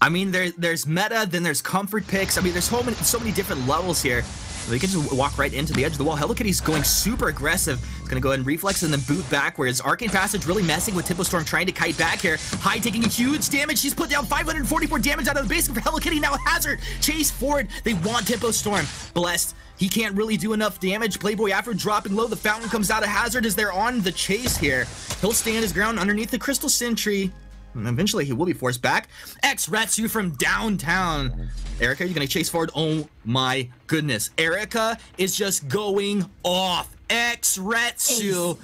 I mean, there's meta, then there's comfort picks. I mean, there's so many different levels here. They can just walk right into the edge of the wall. Hello Kitty's going super aggressive. He's going to go ahead and reflex and then boot backwards. Arcane Passage really messing with Tempo Storm, trying to kite back here. Hyde taking huge damage. She's put down 544 damage out of the basement for Hello Kitty. Now Hazard chase forward. They want Tempo Storm. Blessed. He can't really do enough damage. Playboy Afro dropping low. The fountain comes out of Hazard as they're on the chase here. He'll stand his ground underneath the Crystal Sentry. And eventually he will be forced back. X-Retsu from downtown. Erica, you're gonna chase forward. Oh my goodness. Erica is just going off. X-Retsu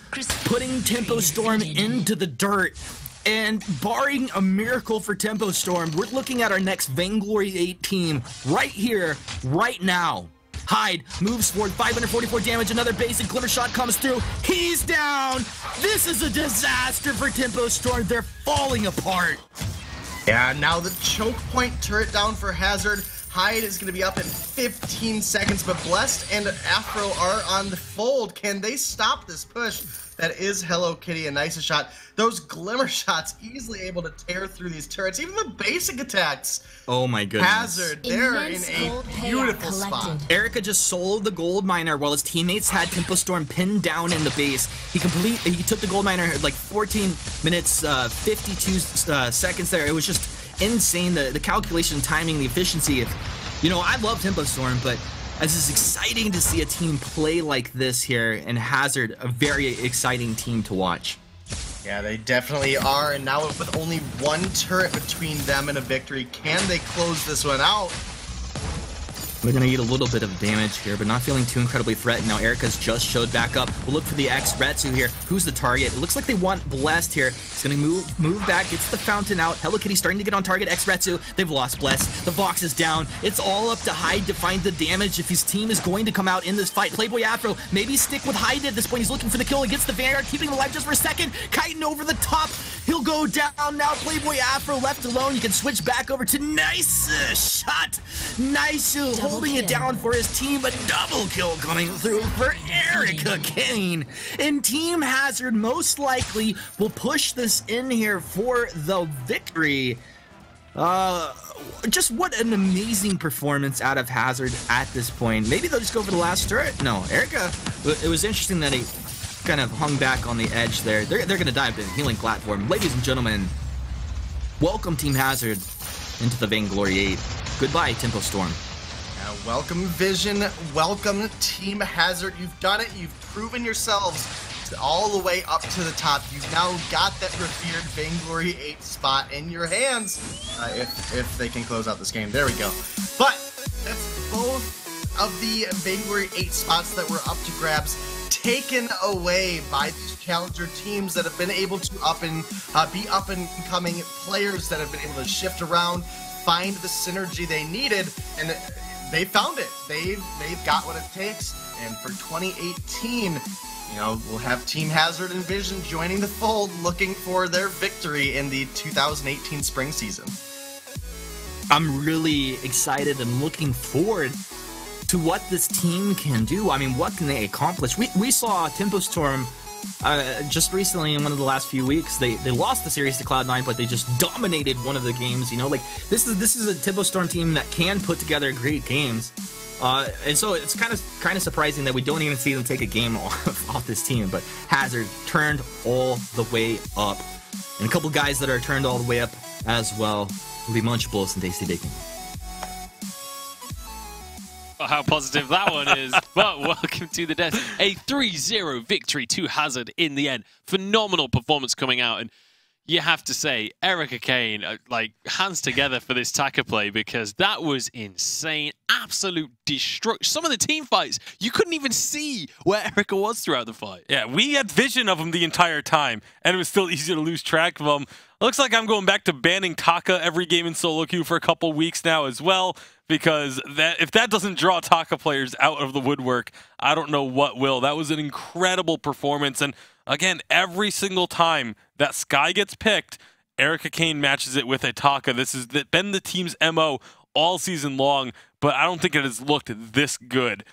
putting Tempo Storm into the dirt. And barring a miracle for Tempo Storm, we're looking at our next Vainglory8 team right here, right now. Hyde moves forward, 544 damage, another basic glimmer shot comes through. He's down. This is a disaster for Tempo Storm. They're falling apart. Yeah, now the choke point turret down for Hazard. Hyde is going to be up in 15 seconds, but Blessed and Afro are on the fold. Can they stop this push? That is Hello Kitty, a nice shot. Those glimmer shots easily able to tear through these turrets. Even the basic attacks. Oh my goodness. Hazard, they're in a beautiful spot. Erica just soloed the gold miner while his teammates had Tempo Storm pinned down in the base. He took the gold miner like 14 minutes, 52 seconds there. It was just insane. The calculation, timing, the efficiency. You know, I love Tempo Storm, but this is exciting to see a team play like this here, and Hazard, a very exciting team to watch. Yeah, they definitely are, and now with only one turret between them and a victory, can they close this one out? They're going to eat a little bit of damage here, but not feeling too incredibly threatened. Now Erica's just showed back up. We'll look for the X-Retsu here. Who's the target? It looks like they want Blessed here. He's going to move back, gets the fountain out. Hello Kitty starting to get on target. X-Retsu, they've lost Blessed. The Vox is down. It's all up to Hyde to find the damage if his team is going to come out in this fight. Playboy Afro, maybe stick with Hyde at this point. He's looking for the kill. He gets the Vanguard, keeping him alive just for a second. Kiting over the top. He'll go down now. Playboy Afro left alone. You can switch back over to Nice shot. Nice holding it down for his team. A double kill coming through for Erica Kane. And Team Hazard most likely will push this in here for the victory. Just what an amazing performance out of Hazard at this point. Maybe they'll just go for the last turret. No, Erica, it was interesting that he kind of hung back on the edge there. They're going to dive in the healing platform. Ladies and gentlemen, welcome Team Hazard into the Vainglory8. Goodbye, Tempo Storm. Welcome Vision, welcome Team Hazard. You've done it, you've proven yourselves all the way up to the top. You've now got that revered Vainglory8 spot in your hands, if they can close out this game. There we go. But that's both of the Vainglory8 spots that were up to grabs taken away by these challenger teams that have been able to be up and coming players that have been able to shift around, find the synergy they needed, and they found it. They've got what it takes. And for 2018, you know, we'll have Team Hazard and Vision joining the fold, looking for their victory in the 2018 spring season. I'm really excited and looking forward to what this team can do. I mean, what can they accomplish? We saw Tempo Storm just recently in one of the last few weeks. They lost the series to Cloud9, but they just dominated one of the games. You know, like this is a Tempo Storm team that can put together great games. And so it's kind of surprising that we don't even see them take a game off this team. But Hazard turned all the way up, and a couple guys that are turned all the way up as well will be Munchables and Tasty Bacon. How positive that one is. But welcome to the desk. A 3-0 victory to Hazard in the end. Phenomenal performance coming out. And you have to say, Erica Kane, like, hands together for this Taka play, because that was insane. Absolute destruction. Some of the team fights, you couldn't even see where Erica was throughout the fight. Yeah, we had vision of him the entire time, and it was still easy to lose track of him. Looks like I'm going back to banning Taka every game in solo queue for a couple weeks now as well, because if that doesn't draw Taka players out of the woodwork, I don't know what will. That was an incredible performance, and again, every single time that Skye gets picked, Erica Kane matches it with a Taka. This has been the team's MO all season long, but I don't think it has looked this good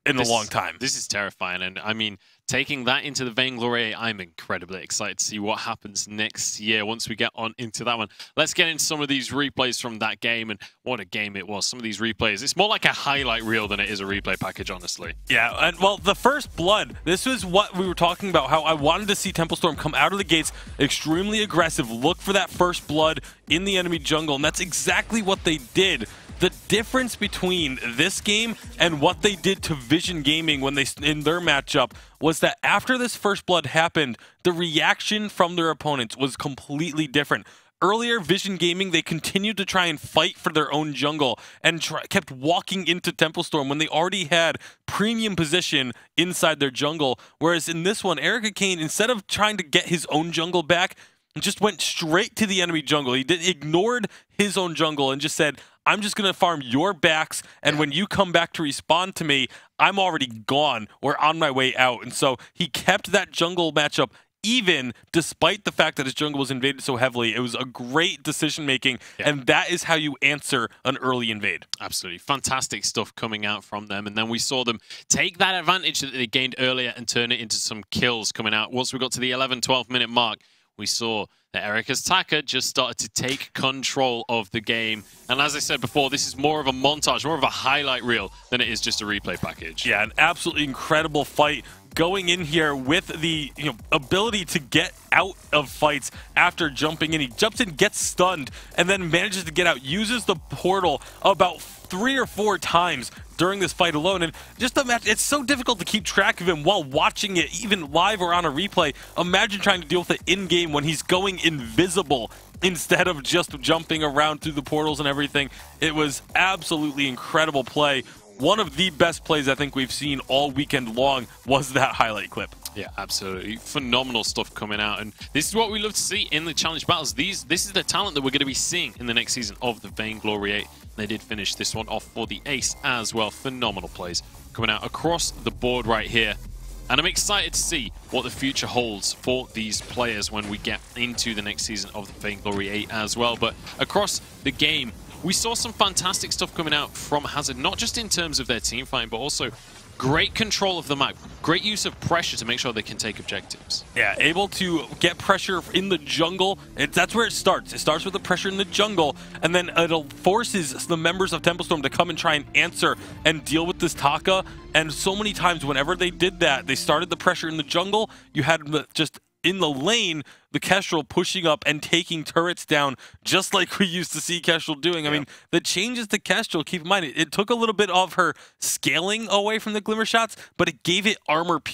in a long time. This is terrifying, and I mean, taking that into the Vainglory8. I'm incredibly excited to see what happens next year once we get on into that one. Let's get into some of these replays from that game, and what a game it was. Some of these replays, it's more like a highlight reel than it is a replay package, honestly. Yeah, and well, the first blood, this was what we were talking about, how I wanted to see Temple Storm come out of the gates extremely aggressive, look for that first blood in the enemy jungle, and that's exactly what they did. The difference between this game and what they did to Vision Gaming when they in their matchup was that after this first blood happened, the reaction from their opponents was completely different. Earlier, Vision Gaming, they continued to try and fight for their own jungle and kept walking into Temple Storm when they already had premium position inside their jungle. Whereas in this one, Eric Kane, instead of trying to get his own jungle back, just went straight to the enemy jungle. He ignored his own jungle and just said, I'm just going to farm your backs, and when you come back to respond to me, I'm already gone or on my way out. And so he kept that jungle matchup even despite the fact that his jungle was invaded so heavily. It was a great decision-making, and that is how you answer an early invade. Absolutely. Fantastic stuff coming out from them. And then we saw them take that advantage that they gained earlier and turn it into some kills coming out. Once we got to the 11, 12-minute mark, we saw that Erika's Taka just started to take control of the game. And as I said before, this is more of a montage, more of a highlight reel than it is just a replay package. Yeah, an absolutely incredible fight. Going in here with the ability to get out of fights after jumping in. He jumps in, gets stunned, and then manages to get out. Uses the portal about 3 or 4 times during this fight alone. And just imagine, it's so difficult to keep track of him while watching it, even live or on a replay. Imagine trying to deal with it in-game when he's going invisible instead of just jumping around through the portals and everything. It was absolutely incredible play. One of the best plays I think we've seen all weekend long was that highlight clip. Yeah, absolutely. Phenomenal stuff coming out. And this is what we love to see in the challenge battles. This is the talent that we're going to be seeing in the next season of the Vainglory8. They did finish this one off for the ace as well. Phenomenal plays coming out across the board right here. And I'm excited to see what the future holds for these players when we get into the next season of the Vainglory8 as well. But across the game, we saw some fantastic stuff coming out from Hazard, not just in terms of their team fighting, but also great control of the map, great use of pressure to make sure they can take objectives. Yeah, able to get pressure in the jungle. That's where it starts. It starts with the pressure in the jungle, and then it forces the members of Temple Storm to come and try and answer and deal with this Taka. And so many times, whenever they did that, they started the pressure in the jungle. You had just in the lane, the Kestrel pushing up and taking turrets down, just like we used to see Kestrel doing. I mean, the changes to Kestrel, keep in mind, it took a little bit of her scaling away from the Glimmer shots, but it gave it armor